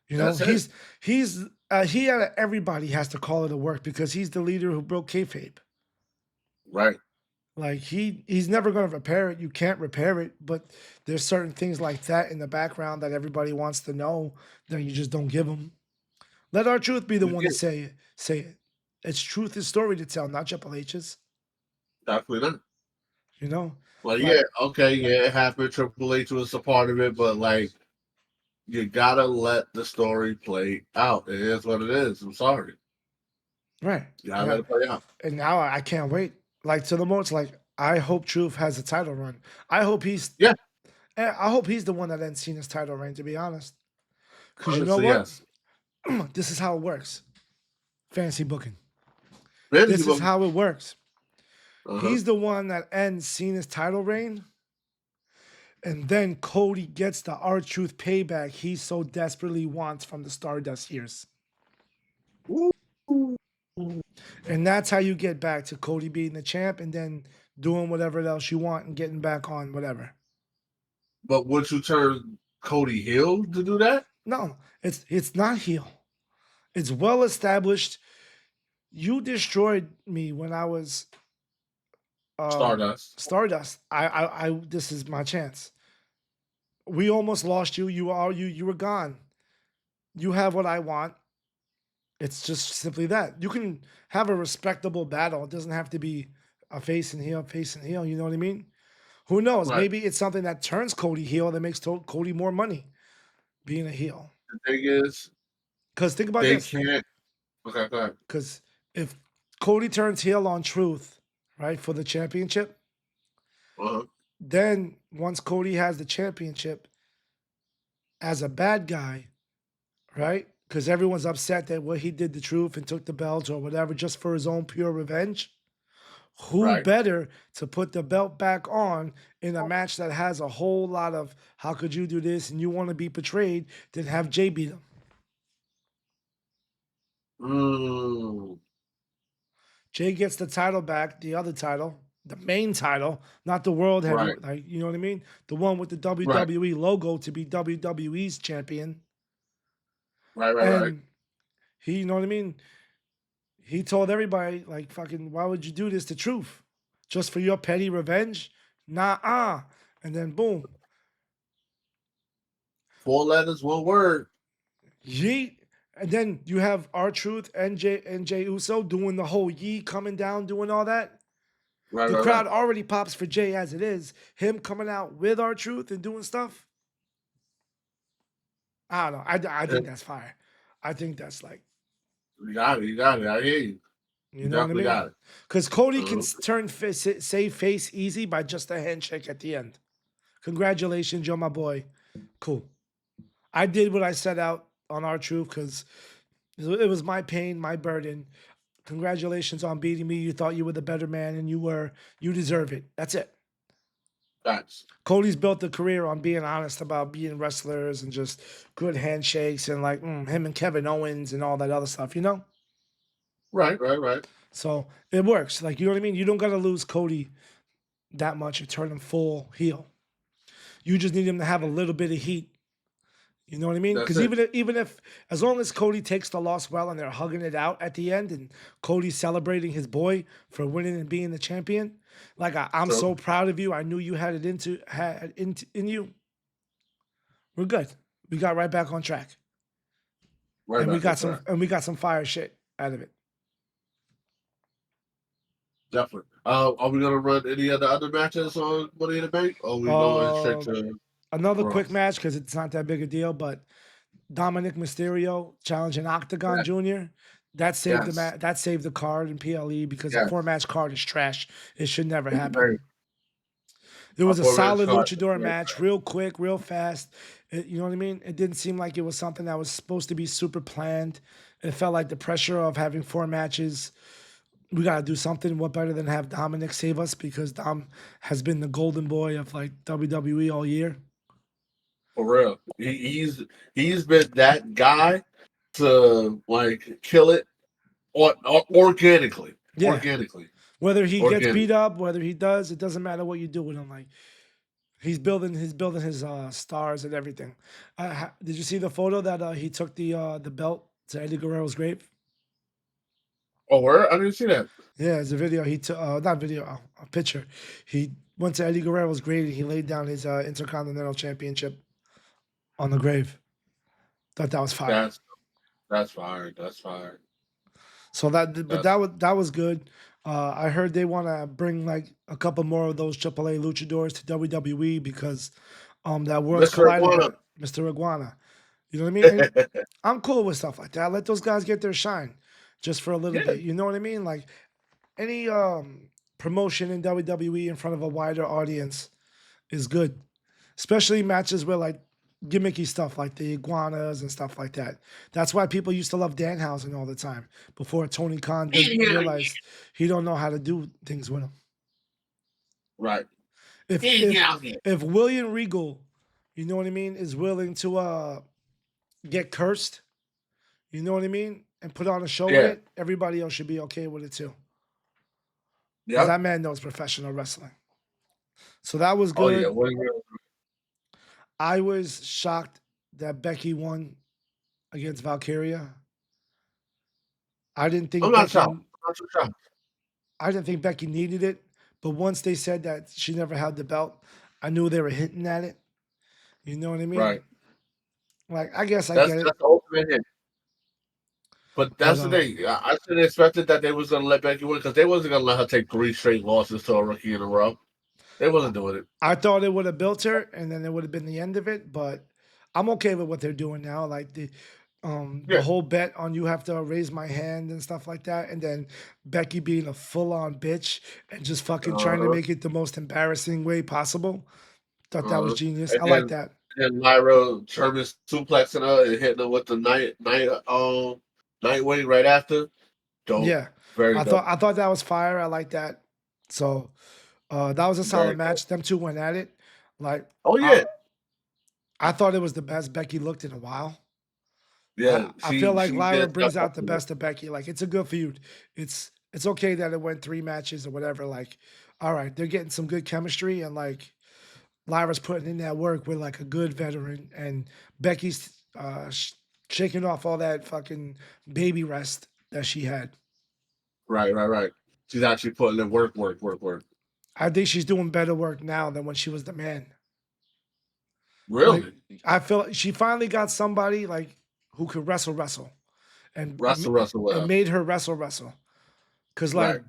Speaker 2: You know,
Speaker 1: That's it.
Speaker 2: he out of everybody has to call it a work because he's the leader who broke kayfabe.
Speaker 1: Right.
Speaker 2: Like he's never going to repair it. You can't repair it, but there's certain things like that in the background that everybody wants to know that you just don't give them. Let our truth be the
Speaker 1: You
Speaker 2: one to
Speaker 1: get
Speaker 2: say it. It's truth is story to tell, not Triple H's.
Speaker 1: definitely not.
Speaker 2: You know,
Speaker 1: Well,
Speaker 2: like
Speaker 1: yeah, okay, yeah, it happened. Triple H was a part of it, but like, you gotta let the story play out. It is what it is. I'm sorry.
Speaker 2: right.
Speaker 1: You gotta
Speaker 2: Yeah.
Speaker 1: let it play out.
Speaker 2: And now I can't wait. Like to the most, like I hope Truth has a title run. I hope he's
Speaker 1: Yeah,
Speaker 2: I hope he's the one that ends Cena's title reign. To be honest, because you know
Speaker 1: honestly,
Speaker 2: what,
Speaker 1: yes.
Speaker 2: this is how it works. Fantasy booking.
Speaker 1: Fantasy
Speaker 2: This is
Speaker 1: book.
Speaker 2: how it works.
Speaker 1: Uh-huh.
Speaker 2: He's the one that ends Cena's title reign, and then Cody gets the R-Truth payback he so desperately wants from the Stardust years.
Speaker 1: Ooh.
Speaker 2: And that's how you get back to Cody being the champ and then doing whatever else you want and getting back on whatever.
Speaker 1: But would you turn Cody heel to do that?
Speaker 2: No, it's not heel. It's well established. You destroyed me when I was
Speaker 1: Stardust.
Speaker 2: Stardust. I this is my chance. We almost lost you. You were gone. You have what I want. It's just simply that. You can have a respectable battle. It doesn't have to be a face and heel. You know what I mean? Who knows?
Speaker 1: Right.
Speaker 2: Maybe it's something that turns Cody heel that makes Cody more money being a heel.
Speaker 1: The thing is,
Speaker 2: Because think about
Speaker 1: they
Speaker 2: this.
Speaker 1: can't. Okay, go ahead.
Speaker 2: Because if Cody turns heel on Truth, right, for the championship,
Speaker 1: Uh-huh.
Speaker 2: then once Cody has the championship as a bad guy, right? Because everyone's upset that what he did to Truth and took the belt or whatever just for his own pure revenge. Who
Speaker 1: Right.
Speaker 2: better to put the belt back on in a match that has a whole lot of how could you do this and you want to be portrayed than have Jay beat him?
Speaker 1: Mm,
Speaker 2: Jay gets the title back, the other title, the main title, not the world
Speaker 1: right.
Speaker 2: heavyweight, like you know what I mean? The one with the
Speaker 1: Right.
Speaker 2: WWE logo to be WWE's champion.
Speaker 1: Right. Right. Right.
Speaker 2: And he, you know what I mean? He told everybody, like, fucking, why would you do this to Truth? Just for your petty revenge? Nah. And then boom,
Speaker 1: 4 letters, one word.
Speaker 2: yeet. And then you have our Truth and Jay Uso doing the whole yeet coming down, doing all that.
Speaker 1: Right.
Speaker 2: The
Speaker 1: Right. Right.
Speaker 2: crowd already pops for Jay as it is. Him coming out with our Truth and doing stuff. I don't know. I think that's fire. I think that's like,
Speaker 1: You got it. You got it. I hear you.
Speaker 2: you
Speaker 1: You
Speaker 2: know what I
Speaker 1: definitely
Speaker 2: mean?
Speaker 1: got it.
Speaker 2: Because Cody can
Speaker 1: Uh,
Speaker 2: turn save face easy by just a handshake at the end. Congratulations, you're my boy. Cool. I did what I set out on our Truth because it was my pain, my burden. Congratulations on beating me. You thought you were the better man, and you were. You deserve it. That's it.
Speaker 1: Facts.
Speaker 2: Cody's built a career on being honest about being wrestlers and just good handshakes and like him and Kevin Owens and all that other stuff, you know?
Speaker 1: Right. Right. Right.
Speaker 2: So it works. Like, you know what I mean? You don't got to lose Cody that much and turn him full heel. You just need him to have a little bit of heat. You know what I mean?
Speaker 1: That's
Speaker 2: Because
Speaker 1: it.
Speaker 2: even if, as long as Cody takes the loss well and they're hugging it out at the end and Cody's celebrating his boy for winning and being the champion, like I'm
Speaker 1: So
Speaker 2: so proud of you. I knew you had it in you. We're good. We got right back on track,
Speaker 1: right back on track.
Speaker 2: and we got some fire shit out of it.
Speaker 1: Definitely. Are we gonna run any of the other matches on Money in the Bank? Or are we going straight
Speaker 2: Uh,
Speaker 1: to
Speaker 2: Another
Speaker 1: Raw?
Speaker 2: quick match because it's not that big a deal, but Dominic Mysterio challenging Octagon
Speaker 1: Yeah.
Speaker 2: Jr. That saved the
Speaker 1: Yes.
Speaker 2: That saved the card in PLE because a
Speaker 1: Yes.
Speaker 2: 4 match card is trash. It should never
Speaker 1: It's very
Speaker 2: happen. It
Speaker 1: a
Speaker 2: was a
Speaker 1: 4 match
Speaker 2: solid
Speaker 1: card.
Speaker 2: luchador match, real quick, real fast. You know what I mean? It didn't seem like it was something that was supposed to be super planned. It felt like the pressure of having 4 matches. We gotta do something. What better than have Dominic save us because Dom has been the golden boy of like WWE all year.
Speaker 1: For real. He's been that guy to like kill it organically.
Speaker 2: Yeah.
Speaker 1: Organically.
Speaker 2: Whether he gets
Speaker 1: Organic.
Speaker 2: beat up, whether he does, it doesn't matter what you do with him. Like he's building his stars and everything. Did you see the photo that he took the belt to Eddie Guerrero's grave?
Speaker 1: Oh, where? I didn't see that.
Speaker 2: Yeah, it's a video. He took not video, a picture. He went to Eddie Guerrero's grave and he laid down his Intercontinental Championship on the grave. Thought that was fire.
Speaker 1: That's fire. That's fire.
Speaker 2: So but
Speaker 1: That's
Speaker 2: that was good. I heard they want to bring like a couple more of those AAA luchadors to WWE because that Worlds
Speaker 1: Mr.
Speaker 2: Collided,
Speaker 1: Iguana.
Speaker 2: Mr. Iguana. You know what I mean? And I'm cool with stuff like that. Let those guys get their shine just for a little
Speaker 1: Yeah.
Speaker 2: bit. You know what I mean? Like any promotion in WWE in front of a wider audience is good, especially matches where like gimmicky stuff like the iguanas and stuff like that. That's why people used to love Danhausen all the time before Tony Khan realized he don't know how to do things with him.
Speaker 1: Right.
Speaker 2: If William Regal, you know what I mean, is willing to get cursed, you know what I mean, and put on a show with
Speaker 1: Yeah.
Speaker 2: it, everybody else should be okay with it too. Because
Speaker 1: Yep.
Speaker 2: that man knows professional wrestling. So that was
Speaker 1: Oh yeah.
Speaker 2: good. I was shocked that Becky won against Valkyria. I didn't
Speaker 1: I'm
Speaker 2: think
Speaker 1: not shocked.
Speaker 2: Becky
Speaker 1: I'm not too shocked.
Speaker 2: I didn't think Becky needed it, but once they said that she never had the belt, I knew they were hinting at it. You know what I mean?
Speaker 1: Right.
Speaker 2: Like I guess I
Speaker 1: That's
Speaker 2: get it,
Speaker 1: that's the ultimate hit. But
Speaker 2: but
Speaker 1: that's the thing. I should have expected that they was gonna let Becky win because they wasn't gonna let her take 3 straight losses to a rookie in a row. They wasn't doing it.
Speaker 2: I thought it would have built her, and then it would have been the end of it. But I'm okay with what they're doing now. Like the
Speaker 1: Yeah.
Speaker 2: whole bet on you have to raise my hand and stuff like that, and then Becky being a full on bitch and just fucking trying to
Speaker 1: Uh-huh.
Speaker 2: make it the most embarrassing way possible. Thought that was
Speaker 1: Uh-huh.
Speaker 2: genius.
Speaker 1: And
Speaker 2: I like
Speaker 1: then
Speaker 2: that.
Speaker 1: and Lyra Sherman suplexing her and hitting her with the night wing right after. Dope.
Speaker 2: Yeah,
Speaker 1: Very dope.
Speaker 2: I thought that was fire. I like that. So that was a solid
Speaker 1: Very dope.
Speaker 2: match. Them two went at it. Like
Speaker 1: Oh yeah.
Speaker 2: I thought it was the best Becky looked in a while.
Speaker 1: Yeah.
Speaker 2: I feel like
Speaker 1: She
Speaker 2: Lyra
Speaker 1: did step
Speaker 2: brings
Speaker 1: up
Speaker 2: out the
Speaker 1: to it.
Speaker 2: best of Becky. Like it's a good feud. It's okay that it went 3 matches or whatever. Like, all right, they're getting some good chemistry and like Lyra's putting in that work with like a good veteran and Becky's shaking off all that fucking baby rest that she had.
Speaker 1: Right, right, right. She's actually putting in work.
Speaker 2: I think she's doing better work now than when she was the man. Like
Speaker 1: Really?
Speaker 2: I feel like she finally got somebody like who could wrestle and
Speaker 1: Russell
Speaker 2: it
Speaker 1: well.
Speaker 2: made her wrestle. Cause like
Speaker 1: Right.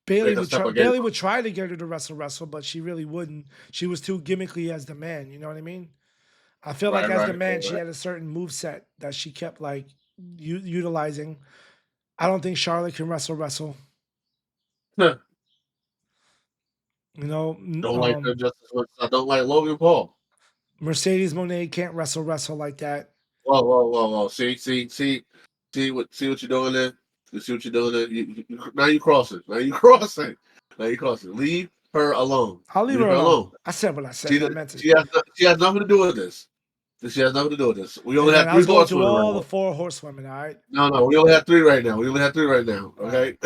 Speaker 1: Make her step her game
Speaker 2: Bailey
Speaker 1: up.
Speaker 2: would try to get her to wrestle, but she really wouldn't. She was too gimmickly as the man. You know what I mean? I feel like
Speaker 1: Right,
Speaker 2: as the
Speaker 1: right,
Speaker 2: man, she
Speaker 1: right,
Speaker 2: had a certain move set that she kept like utilizing. I don't think Charlotte can wrestle.
Speaker 1: right.
Speaker 2: You know,
Speaker 1: Don't like her just as much as I don't like Logan Paul.
Speaker 2: Mercedes Monet can't wrestle like that.
Speaker 1: Whoa. See what you're doing there? You see what you're doing there? Now you crossing. Now you crossing. Leave her alone.
Speaker 2: I'll leave
Speaker 1: Leave
Speaker 2: her
Speaker 1: her
Speaker 2: alone.
Speaker 1: alone.
Speaker 2: I said what I
Speaker 1: She
Speaker 2: said. I meant it.
Speaker 1: she has nothing to do with this. She has nothing to do with this. We
Speaker 2: And
Speaker 1: only
Speaker 2: then
Speaker 1: have
Speaker 2: I
Speaker 1: three
Speaker 2: was going through
Speaker 1: horsewomen right
Speaker 2: all the
Speaker 1: now.
Speaker 2: 4 horsewomen. All right,
Speaker 1: No, we only have three right now. We only have three right now.
Speaker 2: all right.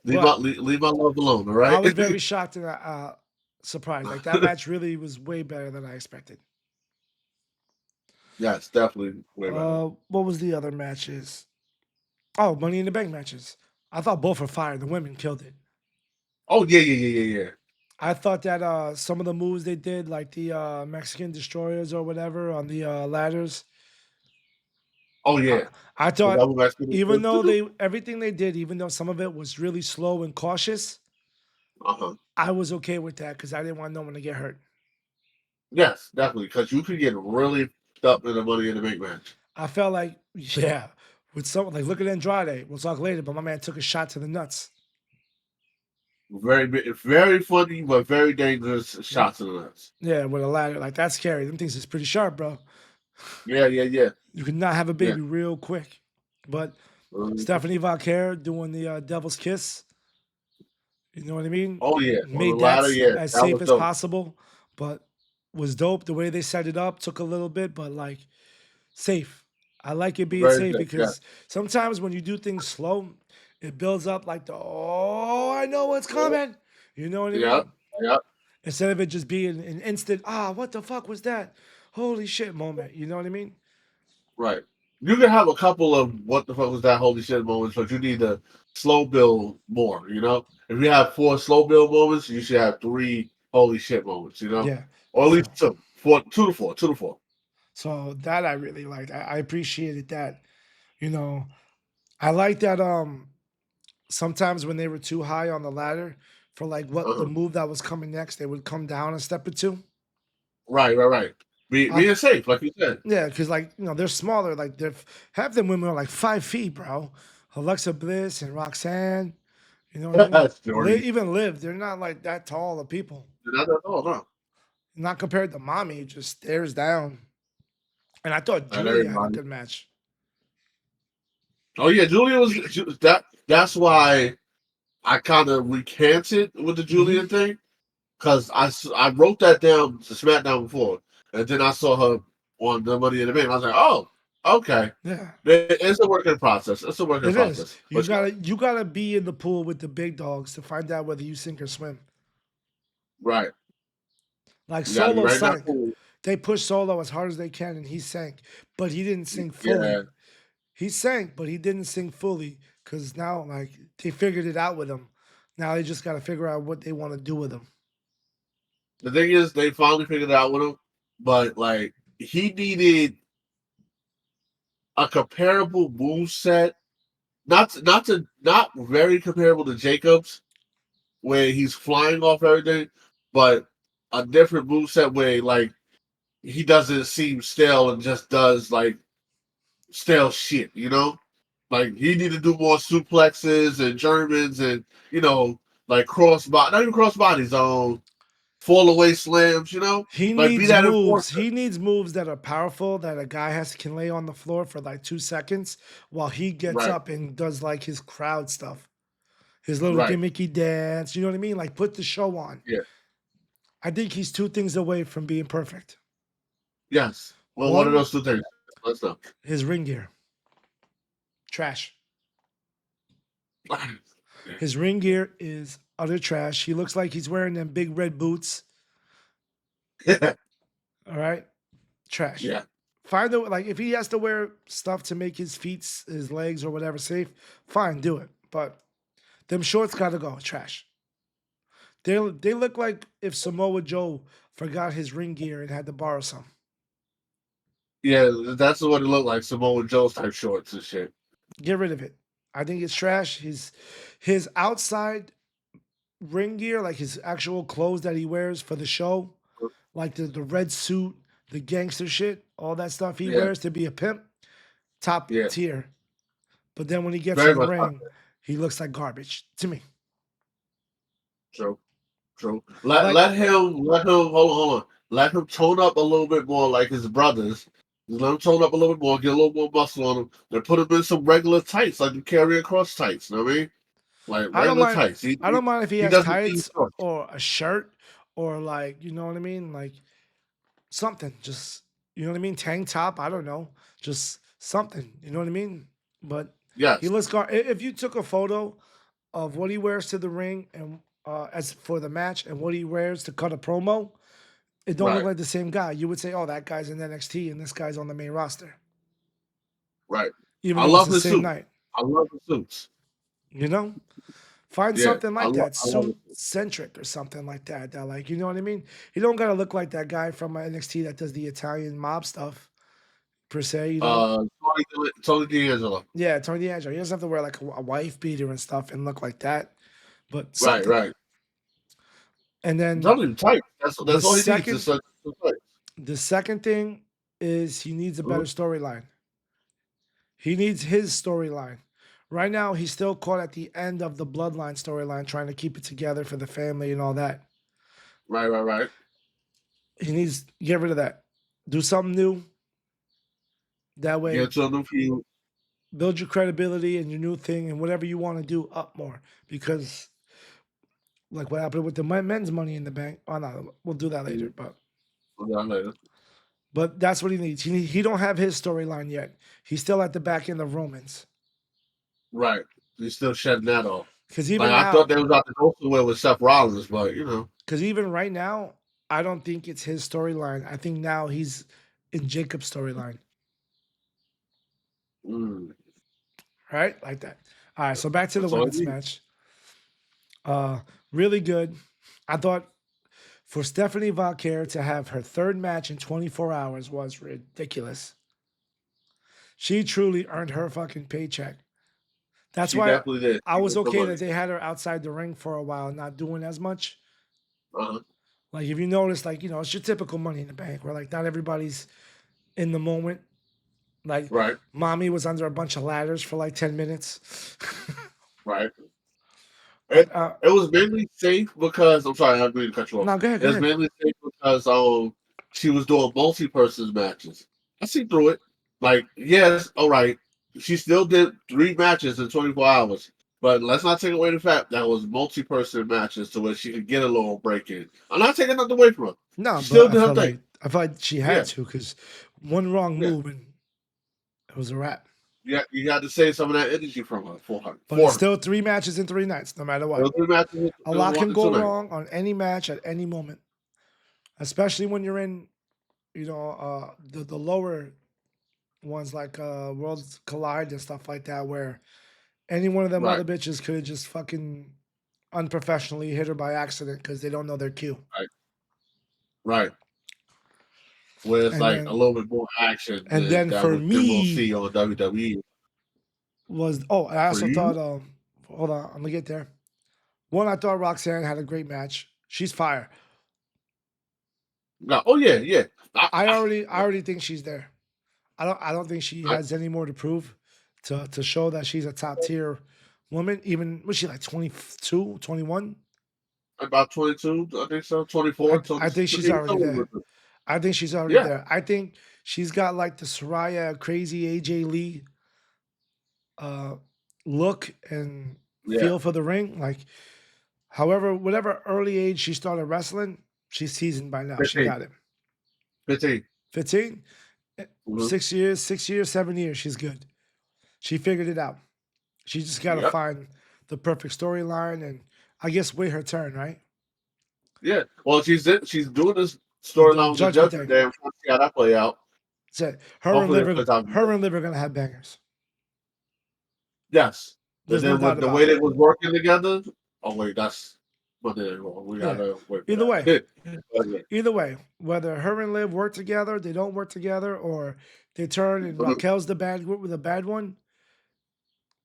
Speaker 1: Okay,
Speaker 2: But
Speaker 1: leave my love alone. All
Speaker 2: I
Speaker 1: right.
Speaker 2: was very shocked and surprised. Like that match really was way better than I expected.
Speaker 1: Yes, definitely way better.
Speaker 2: What was the other matches? Oh, Money in the Bank matches. I thought both were fire. The women killed it.
Speaker 1: Oh yeah.
Speaker 2: I thought that some of the moves they did, like the Mexican destroyers or whatever on the ladders,
Speaker 1: Oh
Speaker 2: I,
Speaker 1: yeah.
Speaker 2: I
Speaker 1: The
Speaker 2: thought
Speaker 1: double match.
Speaker 2: even though they everything they did, even though some of it was really slow and cautious,
Speaker 1: Uh-huh.
Speaker 2: I was okay with that because I didn't want no one to get hurt.
Speaker 1: Yes, definitely. Because you could get really up in the Money in the Bank match.
Speaker 2: I felt like, yeah, with some like look at Andrade. We'll talk later, but my man took a shot to the nuts.
Speaker 1: Very funny, but very dangerous shots in the nuts.
Speaker 2: Yeah, with a ladder. Like that's scary. Them things is pretty sharp, bro.
Speaker 1: Yeah.
Speaker 2: You could not have a
Speaker 1: Yeah.
Speaker 2: baby real quick. But
Speaker 1: Mhm.
Speaker 2: Stephanie Valquer doing the Devil's Kiss. You know what I mean?
Speaker 1: Oh yeah. On the
Speaker 2: Made that
Speaker 1: ladder, yeah.
Speaker 2: as
Speaker 1: That
Speaker 2: safe
Speaker 1: was
Speaker 2: as
Speaker 1: dope.
Speaker 2: possible, but was dope. The way they set it up took a little bit, but like safe. I like it being
Speaker 1: Very
Speaker 2: safe
Speaker 1: safe. Yeah.
Speaker 2: because sometimes when you do things slow, it builds up like the oh, I know what's coming. You know what I
Speaker 1: Yeah.
Speaker 2: mean?
Speaker 1: Yeah.
Speaker 2: Instead of it just being an instant, what the fuck was that? Holy shit moment. You know what I mean?
Speaker 1: Right. You can have a couple of what the fuck was that holy shit moments, but you need to slow build more, you know? If you have 4 slow build moments, you should have 3 holy shit moments, you know?
Speaker 2: Yeah.
Speaker 1: Or at
Speaker 2: So
Speaker 1: least two. Four, two to four, two to four.
Speaker 2: so that I really liked. I appreciated that. You know, I like that sometimes when they were too high on the ladder for like what the
Speaker 1: Uh-huh.
Speaker 2: move that was coming next, they would come down a step or two.
Speaker 1: Right.
Speaker 2: I,
Speaker 1: Being safe, like you said.
Speaker 2: yeah, because like they're smaller. Like they're half them women are like 5 feet, bro. Alexa Bliss and Roxanne. You know what I mean?
Speaker 1: Jordy.
Speaker 2: Even Liv, they're not like that tall of people.
Speaker 1: Not at all, no.
Speaker 2: Not compared to Mommy, who just stares down. And I thought
Speaker 1: Not
Speaker 2: Julia had a
Speaker 1: everybody.
Speaker 2: good match.
Speaker 1: Oh yeah, Julia was that. That's why I kind of recanted with the
Speaker 2: Hmm.
Speaker 1: Julia thing because I wrote that down to SmackDown before, and then I saw her on the Money in the Bank. I was like, oh, okay,
Speaker 2: Yeah,
Speaker 1: it's a working process. It's a working
Speaker 2: it is.
Speaker 1: process. But
Speaker 2: You gotta be in the pool with the big dogs to find out whether you sink or swim.
Speaker 1: right,
Speaker 2: Like
Speaker 1: you got to be
Speaker 2: Solo
Speaker 1: right in that
Speaker 2: sunk.
Speaker 1: pool.
Speaker 2: They pushed Solo as hard as they can, and he sank, but he didn't sink
Speaker 1: Yeah.
Speaker 2: fully. He sank, but he didn't sink fully because now, like, they figured it out with him. Now they just got to figure out what they want to do with him.
Speaker 1: The thing is, they finally figured it out with him, but like he needed a comparable move set, not very comparable to Jacobs, where he's flying off everything, but a different move set where like he doesn't seem stale and just does like stale shit, you know? Like he need to do more suplexes and Germans and like not even cross bodies, fall away slams,
Speaker 2: He
Speaker 1: like be
Speaker 2: needs
Speaker 1: that
Speaker 2: moves.
Speaker 1: enforcer.
Speaker 2: He needs moves that are powerful that a guy can lay on the floor for like 2 seconds while he gets
Speaker 1: Right,
Speaker 2: up and does like his crowd stuff, his little
Speaker 1: right,
Speaker 2: gimmicky dance. You know what I mean? Like put the show on.
Speaker 1: yeah,
Speaker 2: I think he's two things away from being perfect.
Speaker 1: yes. Well, one of
Speaker 2: One,
Speaker 1: those two things. Let's know.
Speaker 2: his ring gear, trash. His ring gear is utter trash. He looks like he's wearing them big red boots. All right, trash.
Speaker 1: Yeah,
Speaker 2: Find the like if he has to wear stuff to make his feet, his legs, or whatever safe, fine, do it. But them shorts gotta go. Trash. They look like if Samoa Joe forgot his ring gear and had to borrow some.
Speaker 1: yeah. That's what it looked like. Samoa Joe's type shorts and shit.
Speaker 2: Get rid of it. I think it's trash. His outside ring gear, like his actual clothes that he wears for the show, like the red suit, the gangster shit, all that stuff he
Speaker 1: Yeah,
Speaker 2: wears to be a pimp, top
Speaker 1: yeah.
Speaker 2: tier. But then when he gets in
Speaker 1: Very
Speaker 2: the
Speaker 1: much
Speaker 2: ring, he looks like garbage to me.
Speaker 1: true. True. Let
Speaker 2: Like
Speaker 1: let him let him hold on. Let him tone up a little bit more like his brothers. Just let him tone up a little bit more, get a little more muscle on him, then put him in some regular tights, like the carrier cross tights. You know what I mean? Like
Speaker 2: I don't
Speaker 1: regular
Speaker 2: mind.
Speaker 1: tights.
Speaker 2: I don't mind if he
Speaker 1: He
Speaker 2: has
Speaker 1: doesn't need
Speaker 2: tights
Speaker 1: shorts.
Speaker 2: or a shirt or like you know what I mean, like something. Just you know what I mean, tank top. I don't know, just something. You know what I mean. But he
Speaker 1: Yes.
Speaker 2: looks If you took a photo of what he wears to the ring and as for the match and what he wears to cut a promo, it don't look
Speaker 1: Right.
Speaker 2: like the same guy. You would say, "Oh, that guy's in NXT and this guy's on the main roster,"
Speaker 1: Right.
Speaker 2: even
Speaker 1: I
Speaker 2: though it's
Speaker 1: love
Speaker 2: the
Speaker 1: his
Speaker 2: same
Speaker 1: suit.
Speaker 2: night.
Speaker 1: I love his suits.
Speaker 2: You know. Find
Speaker 1: Yeah.
Speaker 2: something like that,
Speaker 1: I love
Speaker 2: suit
Speaker 1: it.
Speaker 2: centric or something like that. That like you know what I mean. You don't gotta look like that guy from NXT that does the Italian mob stuff per se. You know,
Speaker 1: Tony D'Angelo.
Speaker 2: yeah, Tony D'Angelo. He doesn't have to wear like a wife beater and stuff and look like that, but
Speaker 1: Right,
Speaker 2: something.
Speaker 1: right.
Speaker 2: And then
Speaker 1: Tony tight.
Speaker 2: the
Speaker 1: That's all he needs is
Speaker 2: second,
Speaker 1: some tights.
Speaker 2: the second thing is he needs a better
Speaker 1: Mhm.
Speaker 2: storyline. He needs his storyline. Right now, he's still caught at the end of the bloodline storyline, trying to keep it together for the family and all that.
Speaker 1: Right, right, right.
Speaker 2: He needs get rid of that. Do something new. That way,
Speaker 1: Get to a new feud.
Speaker 2: build your credibility and your new thing and whatever you want to do up more. Because like what happened with the men's Money in the Bank. Oh no, we'll do that later.
Speaker 1: Mhm. Later.
Speaker 2: But that's what he needs. He don't have his storyline yet. He's still at the back end of Romans.
Speaker 1: Right. He's still shedding that off.
Speaker 2: Because
Speaker 1: Like
Speaker 2: even
Speaker 1: I thought
Speaker 2: now,
Speaker 1: they was about to go somewhere with Seth Rollins, but
Speaker 2: because even right now, I don't think it's his storyline. I think now he's in Jacob's storyline.
Speaker 1: mm,
Speaker 2: Right? Like that. All right, so back to the
Speaker 1: that's all he
Speaker 2: women's
Speaker 1: needs.
Speaker 2: match. Uh really good. I thought for Stephanie Valkyr to have her third match in 24 hours was ridiculous. She truly earned her fucking paycheck. That's
Speaker 1: She
Speaker 2: why
Speaker 1: definitely did.
Speaker 2: I
Speaker 1: She
Speaker 2: was
Speaker 1: gets the
Speaker 2: okay that
Speaker 1: money.
Speaker 2: they had her outside the ring for a while, not doing as much.
Speaker 1: Uh-huh.
Speaker 2: Like if you notice, like, it's your typical Money in the Bank where like not everybody's in the moment. Like
Speaker 1: Right,
Speaker 2: mommy was under a bunch of ladders for like 10 minutes.
Speaker 1: right.
Speaker 2: But
Speaker 1: It was mainly safe because I'm sorry, I didn't mean to cut you off.
Speaker 2: no, go ahead,
Speaker 1: It
Speaker 2: go
Speaker 1: was
Speaker 2: ahead.
Speaker 1: mainly safe because she was doing multi-person matches. I see through it. Like, yes, all right. She still did 3 matches in 24 hours. But let's not take away the fact that was multi-person matches to where she could get a little break in. I'm not taking nothing away from her.
Speaker 2: No,
Speaker 1: She
Speaker 2: but
Speaker 1: still did her thing.
Speaker 2: I felt like she
Speaker 1: Yeah,
Speaker 2: had to because one wrong
Speaker 1: yeah.
Speaker 2: move and it was a wrap.
Speaker 1: Yeah, you had to save some of that energy from her for her.
Speaker 2: But it's
Speaker 1: For her.
Speaker 2: still 3 matches in 3 nights, no matter
Speaker 1: Those
Speaker 2: what.
Speaker 1: 3 matches
Speaker 2: A
Speaker 1: in
Speaker 2: lot
Speaker 1: one
Speaker 2: can
Speaker 1: to
Speaker 2: go
Speaker 1: two nights.
Speaker 2: wrong on any match at any moment, especially when you're in the lower ones like Worlds Collide and stuff like that, where any one of them
Speaker 1: Right,
Speaker 2: other bitches could have just fucking unprofessionally hit her by accident because they don't know their cue.
Speaker 1: right, right. Where it's
Speaker 2: And
Speaker 1: like a
Speaker 2: then
Speaker 1: little bit more action
Speaker 2: and then
Speaker 1: that
Speaker 2: for
Speaker 1: we typically
Speaker 2: me
Speaker 1: see on WWE.
Speaker 2: I
Speaker 1: For
Speaker 2: also
Speaker 1: you,
Speaker 2: thought hold on, I'm gonna get there. One, I thought Roxanne had a great match. She's fire.
Speaker 1: no. Oh yeah, yeah. I,
Speaker 2: I already think she's there. I don't think she
Speaker 1: I,
Speaker 2: has any more to prove to show that she's a top tier woman. Even was she like 22, 21?
Speaker 1: about 22, I think so.
Speaker 2: I
Speaker 1: 24,
Speaker 2: I think she's
Speaker 1: even
Speaker 2: already
Speaker 1: somewhere
Speaker 2: there.
Speaker 1: with it.
Speaker 2: I think she's already
Speaker 1: Yeah,
Speaker 2: there. I think she's got like the Soraya crazy AJ Lee uh look and
Speaker 1: yeah.
Speaker 2: feel for the ring. Like however, whatever early age she started wrestling, she's seasoned by now. She
Speaker 1: 15,
Speaker 2: got it.
Speaker 1: 15.
Speaker 2: 15?
Speaker 1: Mm-hmm.
Speaker 2: 6 years, 6 years, 7 years, she's good. She figured it out. She just got to
Speaker 1: Yep.
Speaker 2: find the perfect storyline and I guess wait her turn, right?
Speaker 1: Yeah. Well, she's doing this
Speaker 2: The
Speaker 1: storyline with the
Speaker 2: judgment
Speaker 1: Judgment
Speaker 2: thing.
Speaker 1: Day. I'm trying to see how that play out.
Speaker 2: Said
Speaker 1: Hopefully, it plays out good.
Speaker 2: Her and Liv are gonna have bangers.
Speaker 1: Yes. And
Speaker 2: There's no
Speaker 1: then
Speaker 2: doubt
Speaker 1: with the
Speaker 2: about
Speaker 1: way
Speaker 2: it.
Speaker 1: they was working together. Oh wait, that's Monday Night Raw. We
Speaker 2: Yeah.
Speaker 1: gotta wait for
Speaker 2: Either
Speaker 1: that.
Speaker 2: way,
Speaker 1: But yeah.
Speaker 2: either way, whether her and Liv work together, they don't work together, or they turn and Raquel's the bad with a bad one.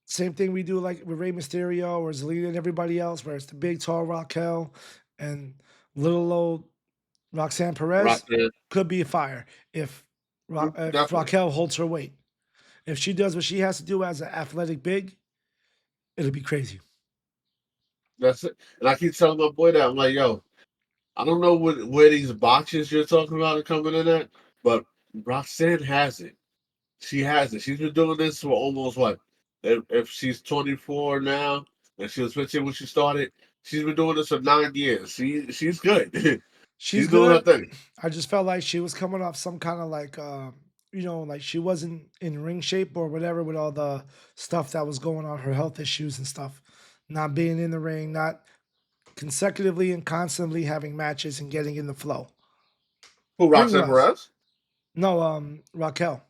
Speaker 2: Same thing we do like with Rey Mysterio or Zelina and everybody else, where it's the big tall Raquel and little old Roxanne Perez.
Speaker 1: Roxanne,
Speaker 2: Could be a fire if
Speaker 1: definitely.
Speaker 2: Raquel holds her weight. If she does what she has to do as an athletic big, it'll be crazy.
Speaker 1: That's it. And I keep telling my boy that I'm like, yo, I don't know where these botches you're talking about are coming in at, but Roxanne has it. She has it. She's been doing this for almost what? If she's 24 now, and she was 15 when she started, she's been doing this for 9 years. She's good.
Speaker 2: She's
Speaker 1: She's doing her
Speaker 2: good.
Speaker 1: thing.
Speaker 2: I just felt like she was coming off some kind of like, like she wasn't in ring shape or whatever with all the stuff that was going on, her health issues and stuff. Not being in the ring, not consecutively and constantly having matches and getting in the flow.
Speaker 1: Who,
Speaker 2: Ring
Speaker 1: Roxanne
Speaker 2: rust.
Speaker 1: Perez?
Speaker 2: No, Raquel.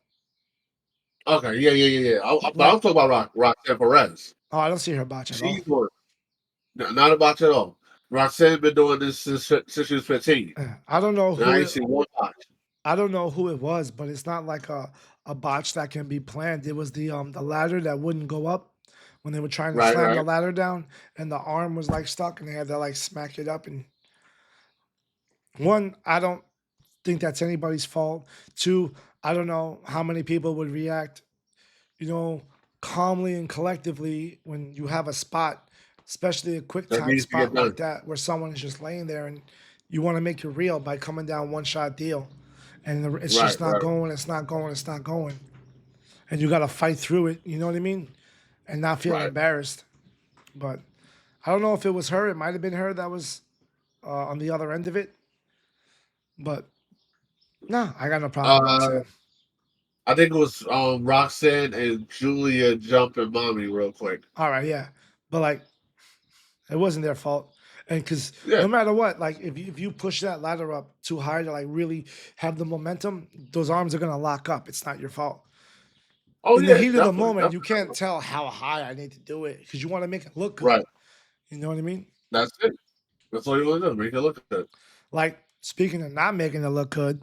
Speaker 1: Okay, yeah, yeah, yeah, yeah. But I'm
Speaker 2: Like,
Speaker 1: talking about Roxanne Perez.
Speaker 2: oh, I don't see her botch at all.
Speaker 1: She's one. No, not about you at all. Roxanne been doing this since she was 15.
Speaker 2: I don't know
Speaker 1: And
Speaker 2: who
Speaker 1: I
Speaker 2: it
Speaker 1: ain't seen one botch.
Speaker 2: I don't know who it was, but it's not like a botch that can be planned. It was the ladder that wouldn't go up when they were trying to
Speaker 1: Right,
Speaker 2: slam the
Speaker 1: right.
Speaker 2: ladder down, and the arm was like stuck, and they had to like smack it up. And one, I don't think that's anybody's fault. Two, I don't know how many people would react, you know, calmly and collectively when you have a spot, especially a quick
Speaker 1: That
Speaker 2: time
Speaker 1: needs to get
Speaker 2: spot like
Speaker 1: done.
Speaker 2: that, where someone is just laying there and you want to make it real by coming down one shot deal. And it's
Speaker 1: Right,
Speaker 2: just not
Speaker 1: right,
Speaker 2: going, it's not going, it's not going. And you got to fight through it, you know what I mean? And not feel
Speaker 1: right.
Speaker 2: embarrassed. But I don't know if it was her. It might have been her that was on the other end of it. But no, I got no problem with
Speaker 1: Uh,
Speaker 2: Roxanne.
Speaker 1: I think it was Roxanne and Julia jumping mommy real quick.
Speaker 2: All right, yeah. But like, it wasn't their fault. And because
Speaker 1: Yeah.
Speaker 2: no matter what, like if you push that ladder up too high to like really have the momentum, those arms are gonna lock up. It's not your fault.
Speaker 1: Oh
Speaker 2: In the
Speaker 1: yeah,
Speaker 2: heat of the
Speaker 1: definitely,
Speaker 2: moment, you
Speaker 1: definitely,
Speaker 2: can't
Speaker 1: definitely.
Speaker 2: tell how high I need to do it because you want to make it look good.
Speaker 1: Right.
Speaker 2: You know what I mean?
Speaker 1: That's it. That's all you want to do. Make it look good.
Speaker 2: Like speaking of not making it look good,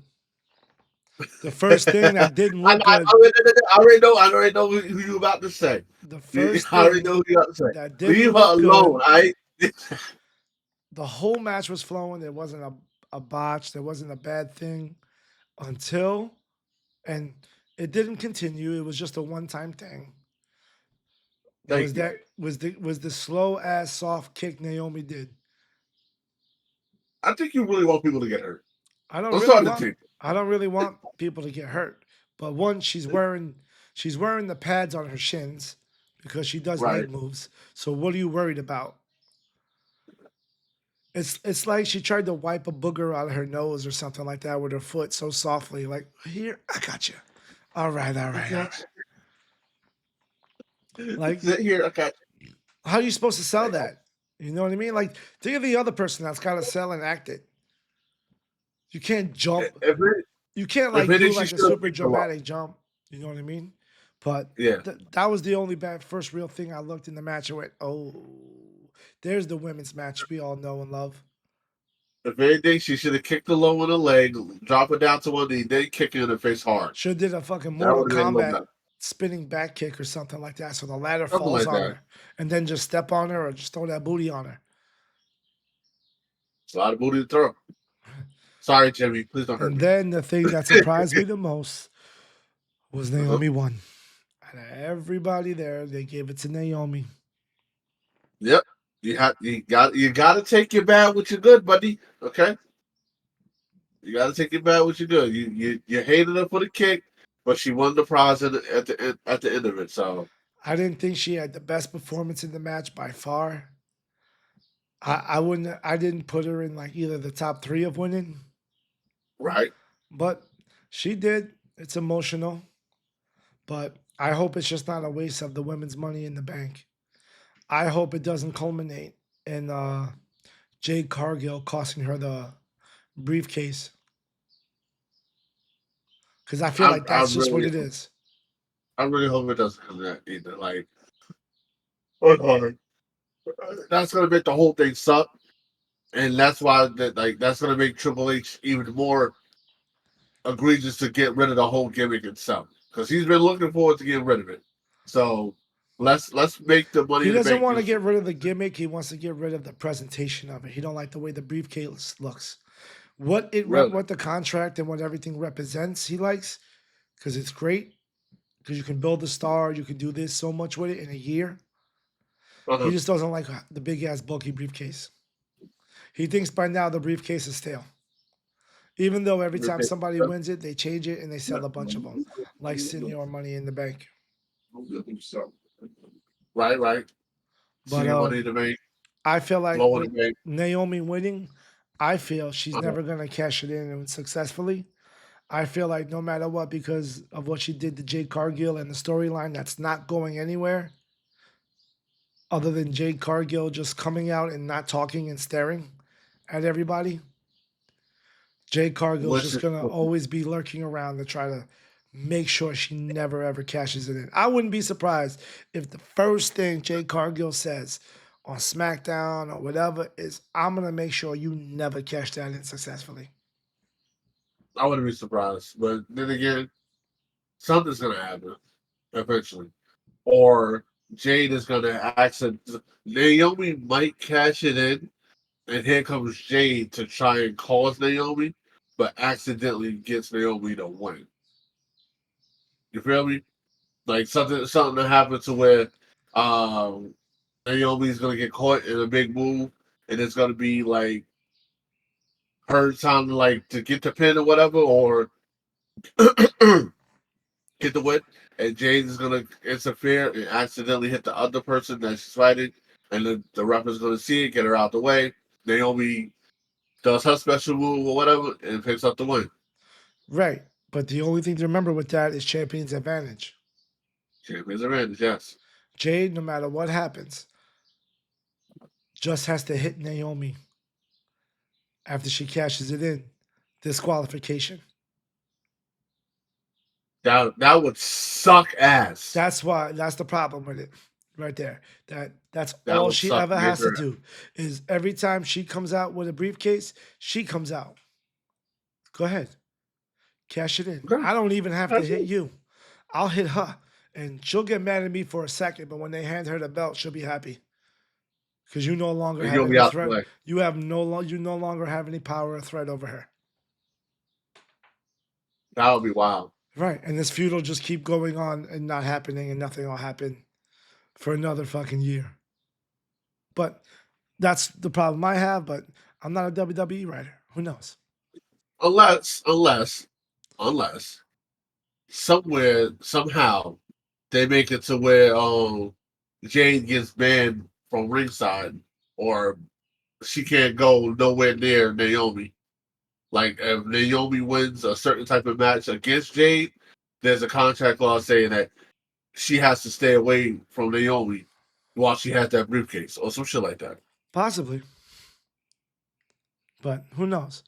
Speaker 2: the first thing that didn't
Speaker 1: I,
Speaker 2: look
Speaker 1: I,
Speaker 2: good,
Speaker 1: I already know. I already know who you about to say.
Speaker 2: the first
Speaker 1: I already know
Speaker 2: thing
Speaker 1: who you about to say.
Speaker 2: that
Speaker 1: Leave
Speaker 2: didn't
Speaker 1: her
Speaker 2: look
Speaker 1: alone.
Speaker 2: good,
Speaker 1: I.
Speaker 2: the whole match was flowing. There wasn't a botch. There wasn't a bad thing until, and it didn't continue. It was just a one time thing. Was
Speaker 1: Thank you.
Speaker 2: that was the slow ass soft kick Naomi did?
Speaker 1: I think you really want people to get hurt.
Speaker 2: I don't
Speaker 1: I'm
Speaker 2: really
Speaker 1: starting to
Speaker 2: want
Speaker 1: think.
Speaker 2: I don't really want people to get hurt. But one, she's wearing the pads on her shins because she does
Speaker 1: Right.
Speaker 2: leg moves. So what are you worried about? It's like she tried to wipe a booger out of her nose or something like that with her foot so softly. Like, here, I got you. All right, all
Speaker 1: I
Speaker 2: right, all
Speaker 1: got
Speaker 2: right.
Speaker 1: you.
Speaker 2: Like,
Speaker 1: Sit here. I got
Speaker 2: how are you supposed to sell
Speaker 1: you.
Speaker 2: that? You know what I mean? Like, think of the other person that's got to sell and act it. You can't jump.
Speaker 1: If it,
Speaker 2: You can't
Speaker 1: If
Speaker 2: like do
Speaker 1: anything, she
Speaker 2: like a
Speaker 1: should have
Speaker 2: super
Speaker 1: picked the Rock.
Speaker 2: dramatic jump. You know what I mean? But
Speaker 1: Yeah.
Speaker 2: that was the only bad first real thing I looked in the match and went, oh, there's the women's match we all know and love.
Speaker 1: If anything, she should have kicked the low in the leg, drop it down to one knee, then kick her in the face hard.
Speaker 2: Should did a fucking
Speaker 1: That
Speaker 2: Mortal
Speaker 1: would have made it a little
Speaker 2: Kombat
Speaker 1: better.
Speaker 2: spinning back kick or something like that. So the ladder
Speaker 1: Something
Speaker 2: falls
Speaker 1: like
Speaker 2: on
Speaker 1: that.
Speaker 2: her, and then just step on her or just throw that booty on her.
Speaker 1: It's a lot of booty to throw. Sorry, Jimmy. Please don't hurt
Speaker 2: And
Speaker 1: me.
Speaker 2: then the thing that surprised me the most was
Speaker 1: Uh-huh.
Speaker 2: Naomi won. Out of everybody there, they gave it to Naomi.
Speaker 1: Yep. You got to take your bad with your good, buddy. Okay. You got to take your bad with your good. You hated her for the kick, but she won the prize at the end of it. So
Speaker 2: I didn't think she had the best performance in the match by far. I wouldn't. I didn't put her in like either the top three of winning,
Speaker 1: right.
Speaker 2: but she did. It's emotional, but I hope it's just not a waste of the women's money in the bank. I hope it doesn't culminate in Jade Cargill costing her the briefcase because I feel like
Speaker 1: I
Speaker 2: that's just what
Speaker 1: really
Speaker 2: it is.
Speaker 1: I really hope it doesn't come to that either. Like, uh, that's gonna make the whole thing suck, and that's why that's gonna make Triple H even more egregious to get rid of the whole gimmick itself because he's been looking forward to getting rid of it. So let's make the money
Speaker 2: He
Speaker 1: in the
Speaker 2: doesn't
Speaker 1: bank
Speaker 2: want to
Speaker 1: useful.
Speaker 2: get rid of the gimmick. He wants to get rid of the presentation of it. He don't like the way the briefcase looks.
Speaker 1: Really.
Speaker 2: What the contract and what everything represents. He likes because it's great because you can build a star. You can do this so much with it in a year. He
Speaker 1: Uh-huh.
Speaker 2: just doesn't like the big ass bulky briefcase. He thinks by now the briefcase is stale. Even though every time somebody wins it, they change it and they sell a bunch of them, like Senior Money in the Bank.
Speaker 1: Right, right.
Speaker 2: But
Speaker 1: Senior money in the bank,
Speaker 2: I feel like
Speaker 1: low in
Speaker 2: with
Speaker 1: the bank.
Speaker 2: Naomi winning, I feel she's
Speaker 1: Uh-huh.
Speaker 2: never gonna cash it in and successfully. I feel like no matter what, because of what she did to Jade Cargill and the storyline, that's not going anywhere. Other than Jade Cargill just coming out and not talking and staring at everybody, Jade Cargill's
Speaker 1: Which
Speaker 2: just
Speaker 1: is
Speaker 2: gonna always be lurking around to try to make sure she never ever cashes it in. I wouldn't be surprised if the first thing Jade Cargill says on SmackDown or whatever is, "I'm gonna make sure you never cash that in successfully."
Speaker 1: I wouldn't be surprised. But then again, something's gonna happen eventually. Or Jade is gonna accident Naomi might cash it in, and here comes Jade to try and cause Naomi, but accidentally gets Naomi to win. You feel me? Like something to happen to where um Naomi's gonna get caught in a big move, and it's gonna be like her time to get the pin or whatever, or get the win, and Jade is gonna interfere and accidentally hit the other person that she's fighting, and the ref is gonna see it, get her out the way. Naomi does her special move or whatever, and picks up the win.
Speaker 2: Right. But the only thing to remember with that is champion's advantage.
Speaker 1: Champion's advantage, yes.
Speaker 2: Jade, no matter what happens, just has to hit Naomi after she cashes it in. Disqualification.
Speaker 1: That would suck ass.
Speaker 2: That's the problem with it. Right there. That's
Speaker 1: That
Speaker 2: all
Speaker 1: would
Speaker 2: she
Speaker 1: suck
Speaker 2: ever has to
Speaker 1: major ass.
Speaker 2: do is every time she comes out with a briefcase, she comes out. Go ahead. Cash it in.
Speaker 1: Okay,
Speaker 2: I don't even have to
Speaker 1: that's
Speaker 2: hit
Speaker 1: it.
Speaker 2: you. I'll hit her. And she'll get mad at me for a second, but when they hand her the belt, she'll be happy. Because you no longer
Speaker 1: And
Speaker 2: have
Speaker 1: you'll be
Speaker 2: any
Speaker 1: out the
Speaker 2: threat.
Speaker 1: way.
Speaker 2: You no longer have any power or threat over her.
Speaker 1: That would be wild.
Speaker 2: Right. And this feud will just keep going on and not happening and nothing will happen for another fucking year. But that's the problem I have, but I'm not a WWE writer. Who knows?
Speaker 1: Unless somewhere somehow they make it to where Jade gets banned from ringside, or she can't go nowhere near Naomi. Like if Naomi wins a certain type of match against Jade, there's a contract clause saying that she has to stay away from Naomi while she has that briefcase or some shit like that.
Speaker 2: Possibly. But who knows?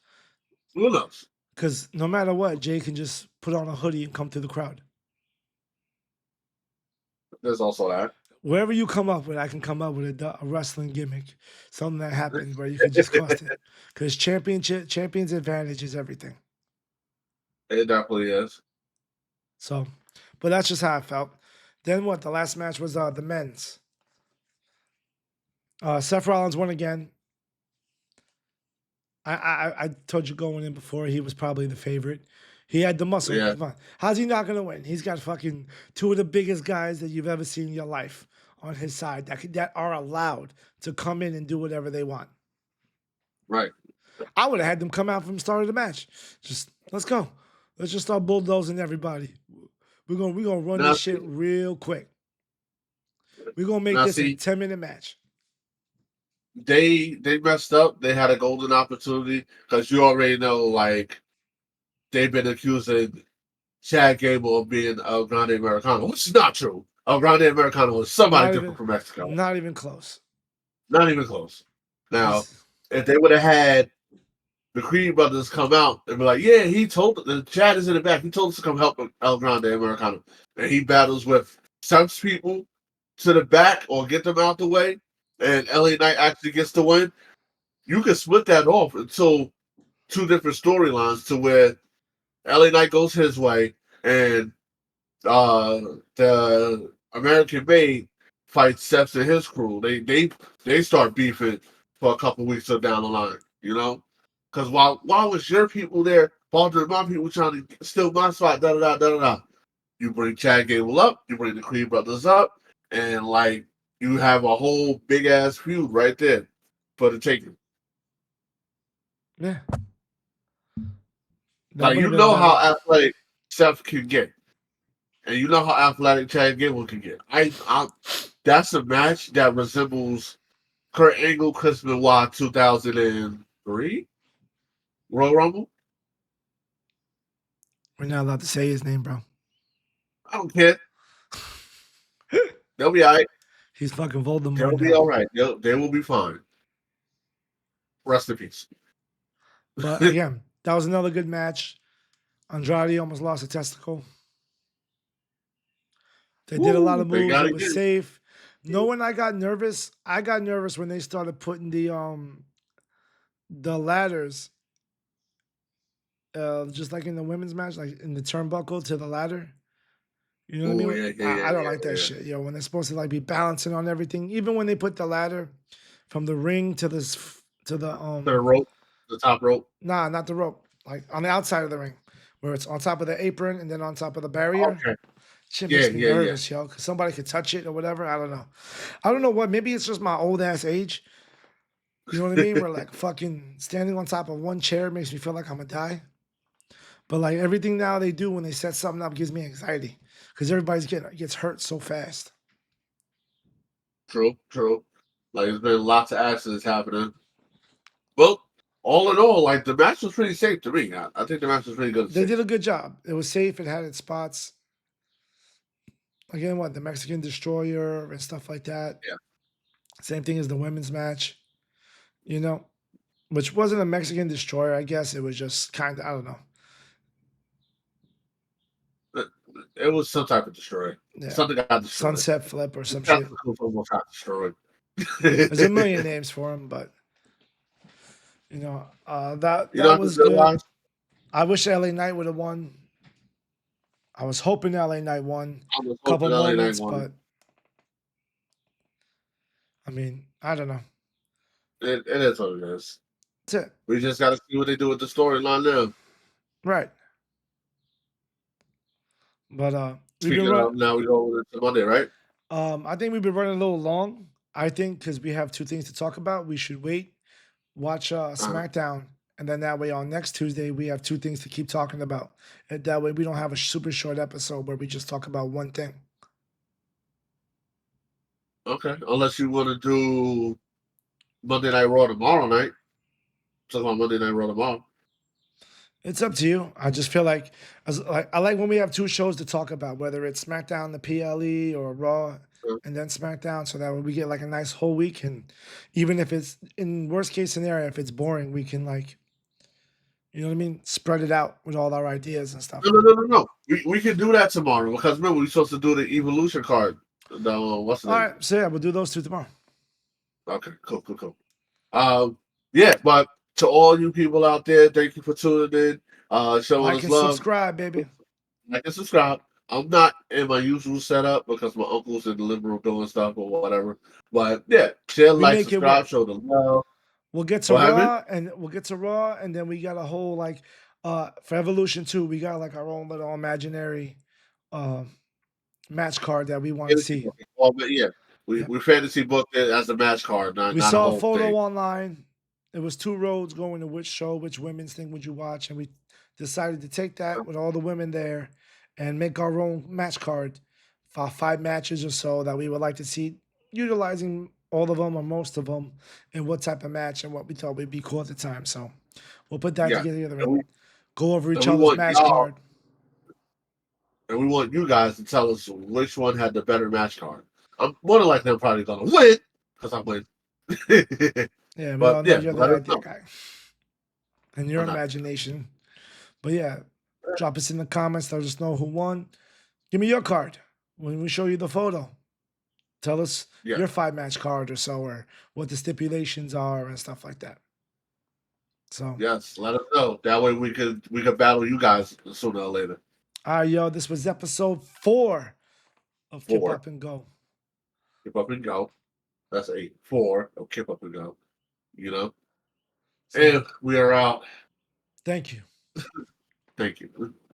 Speaker 1: Who knows?
Speaker 2: Because no matter what, Jay can just put on a hoodie and come to the crowd.
Speaker 1: There's also that.
Speaker 2: Wherever you come up with, I can come up with a wrestling gimmick, something that happened where you could just cost it. Because champions advantage is everything.
Speaker 1: It definitely is.
Speaker 2: So, but that's just how I felt. Then what? The last match was the men's. Seth Rollins won again. I told you going in before he was probably the favorite. He had the muscle.
Speaker 1: Yeah.
Speaker 2: Come on. How's he not gonna win? He's got fucking two of the biggest guys that you've ever seen in your life on his side that are allowed to come in and do whatever they want.
Speaker 1: Right.
Speaker 2: I would have had them come out from the start of the match. Just let's go. Let's just start bulldozing everybody. We're gonna run
Speaker 1: Now,
Speaker 2: this shit real quick. We're gonna make
Speaker 1: now
Speaker 2: this a
Speaker 1: see,
Speaker 2: 10-minute match.
Speaker 1: they messed up. They had a golden opportunity because you already know, like, they've been accusing Chad Gable of being a Grande Americano, which is not true. A Grande Americano was somebody
Speaker 2: Not
Speaker 1: different
Speaker 2: even
Speaker 1: from Mexico.
Speaker 2: not even close.
Speaker 1: Not even close. Now,
Speaker 2: He's
Speaker 1: if they would have had the Creed brothers come out and be like, yeah, he told the Chad is in the back. He told us to come help El Grande Americano. And he battles with sends people to the back or get them out the way, and LA Knight actually gets the win. You can split that off until two different storylines to where LA Knight goes his way and the American Made fights Seth and his crew. They start beefing for a couple weeks down the line, you know? Because why was your people there bothering my people trying to steal my spot, da da da da da. You bring Chad Gable up, you bring the Creed brothers up, and like you have a whole big ass feud right there for the taking.
Speaker 2: yeah. That
Speaker 1: Like
Speaker 2: would
Speaker 1: you
Speaker 2: have been a
Speaker 1: know how
Speaker 2: better.
Speaker 1: athletic Seth can get, and you know how athletic Chad Gable can get. I that's a match that resembles Kurt Angle, Chris Benoit, 2003 Royal Rumble.
Speaker 2: We're not allowed to say his name, bro.
Speaker 1: I don't care. They'll be all right.
Speaker 2: He's fucking Voldemort
Speaker 1: They'll be
Speaker 2: now.
Speaker 1: all right. They will be fine. Rest in peace.
Speaker 2: But again, that was another good match. Andrade almost lost a testicle. They did a lot
Speaker 1: Woo,
Speaker 2: of
Speaker 1: they
Speaker 2: moves.
Speaker 1: got
Speaker 2: It
Speaker 1: it
Speaker 2: was
Speaker 1: again.
Speaker 2: safe. No, when I got nervous, when they started putting the ladders, just like in the women's match, like in the turnbuckle to the ladder. You know what I
Speaker 1: Oh
Speaker 2: mean?
Speaker 1: yeah, yeah,
Speaker 2: I
Speaker 1: yeah,
Speaker 2: don't
Speaker 1: yeah,
Speaker 2: like that
Speaker 1: yeah.
Speaker 2: shit. Yo, when they're supposed to like be balancing on everything, even when they put the ladder from the ring to the
Speaker 1: The rope, the top rope.
Speaker 2: nah, not the rope, like on the outside of the ring, where it's on top of the apron and then on top of the barrier.
Speaker 1: Okay.
Speaker 2: Shit
Speaker 1: Yeah,
Speaker 2: makes me
Speaker 1: yeah, yeah.
Speaker 2: nervous, yo, because somebody could touch it or whatever. I don't know. I don't know what. Maybe it's just my old ass age. You know what I mean? Where like fucking standing on top of one chair makes me feel like I'm gonna die. But like everything now they do when they set something up gives me anxiety because everybody's gets hurt so fast.
Speaker 1: True, true. Like there's been lots of accidents happening. Well, all in all, like the match was pretty safe to me. I think the match was pretty good and
Speaker 2: They
Speaker 1: safe.
Speaker 2: did a good job. It was safe. It had its spots. Again, what the Mexican Destroyer and stuff like that.
Speaker 1: Yeah.
Speaker 2: Same thing as the women's match. You know, which wasn't a Mexican Destroyer. I guess it was just kind of I don't know.
Speaker 1: It was some type of destroy.
Speaker 2: Yeah,
Speaker 1: Something got destroyed.
Speaker 2: sunset flip or
Speaker 1: The
Speaker 2: some shit.
Speaker 1: testicles almost got destroyed.
Speaker 2: There's a million names for him, but that
Speaker 1: You know,
Speaker 2: that
Speaker 1: I just
Speaker 2: was good.
Speaker 1: realized
Speaker 2: I wish LA Knight would have won. I was hoping LA Knight won
Speaker 1: I was
Speaker 2: a couple
Speaker 1: hoping LA Knight
Speaker 2: moments,
Speaker 1: won.
Speaker 2: but I mean, I don't know.
Speaker 1: It is what it is.
Speaker 2: That's it.
Speaker 1: We just got to see what they do with the storyline now.
Speaker 2: Right. But we've been
Speaker 1: Speaking
Speaker 2: run.
Speaker 1: of, now we go over to Monday, right?
Speaker 2: I think we've been running a little long. I think because we have two things to talk about, we should wait, watch
Speaker 1: Uh,
Speaker 2: SmackDown, and then that way on next Tuesday we have two things to keep talking about. And that way we don't have a super short episode where we just talk about one thing.
Speaker 1: okay, unless you want to do Monday Night Raw tomorrow night. Talk about Monday Night Raw tomorrow.
Speaker 2: It's up to you. I just feel like, I like when we have two shows to talk about, whether it's SmackDown, the PLE, or Raw,
Speaker 1: Uh,
Speaker 2: and then SmackDown, so that way we get like a nice whole week. And even if it's in worst case scenario, if it's boring, we can like, You know what I mean? Spread it out with all our ideas and stuff.
Speaker 1: No. We can do that tomorrow because remember we're supposed to do the evolution card. The what's the
Speaker 2: All
Speaker 1: name?
Speaker 2: right, so yeah, we'll do those two tomorrow.
Speaker 1: Okay, cool. Yeah, but to all you people out there, thank you for tuning in, showing
Speaker 2: Like
Speaker 1: us
Speaker 2: and
Speaker 1: love.
Speaker 2: subscribe, baby.
Speaker 1: Like and subscribe. I'm not in my usual setup because my uncle's in the living room doing stuff or whatever. But yeah, share,
Speaker 2: We
Speaker 1: like,
Speaker 2: make it
Speaker 1: subscribe,
Speaker 2: work.
Speaker 1: show the love.
Speaker 2: We'll get to
Speaker 1: What happened?
Speaker 2: Raw, and then we got a whole like for Evolution 2, we got like our own little imaginary uh match card that we want to
Speaker 1: Fantasy
Speaker 2: see.
Speaker 1: booking. Well, but yeah,
Speaker 2: Yeah.
Speaker 1: we fantasy booked it as a match card,
Speaker 2: We
Speaker 1: not a
Speaker 2: saw a
Speaker 1: whole
Speaker 2: photo
Speaker 1: thing.
Speaker 2: online. It was two roads going to which show, which women's thing would you watch, and we decided to take that with all the women there and make our own match card for 5 matches or so that we would like to see, utilizing all of them or most of them, and what type of match and what we thought would be cool at the time. So we'll put that
Speaker 1: Yeah,
Speaker 2: together
Speaker 1: and
Speaker 2: and
Speaker 1: we
Speaker 2: go over
Speaker 1: and
Speaker 2: each
Speaker 1: we
Speaker 2: other's
Speaker 1: want
Speaker 2: match
Speaker 1: y'all
Speaker 2: card.
Speaker 1: and we want you guys to tell us which one had the better match card. I'm more than likely I'm probably gonna win because I win.
Speaker 2: Yeah, we
Speaker 1: But
Speaker 2: all know
Speaker 1: yeah,
Speaker 2: you're the
Speaker 1: let us
Speaker 2: idea
Speaker 1: know.
Speaker 2: guy and your
Speaker 1: I'm not.
Speaker 2: imagination. But yeah, drop us in the comments. Let us know who won. Give me your card when we show you the photo. Tell us
Speaker 1: Yeah.
Speaker 2: your 5 match card or so, or what the stipulations are and stuff like that. So,
Speaker 1: Yes, let us know. That way we could battle you guys sooner or later.
Speaker 2: all right, yo, this was episode 4 of Kip
Speaker 1: Four.
Speaker 2: Up and Go.
Speaker 1: Keep up and go. That's 8. 4. Oh, keep up and go. You know?
Speaker 2: So,
Speaker 1: And we are out.
Speaker 2: thank you.
Speaker 1: Thank you.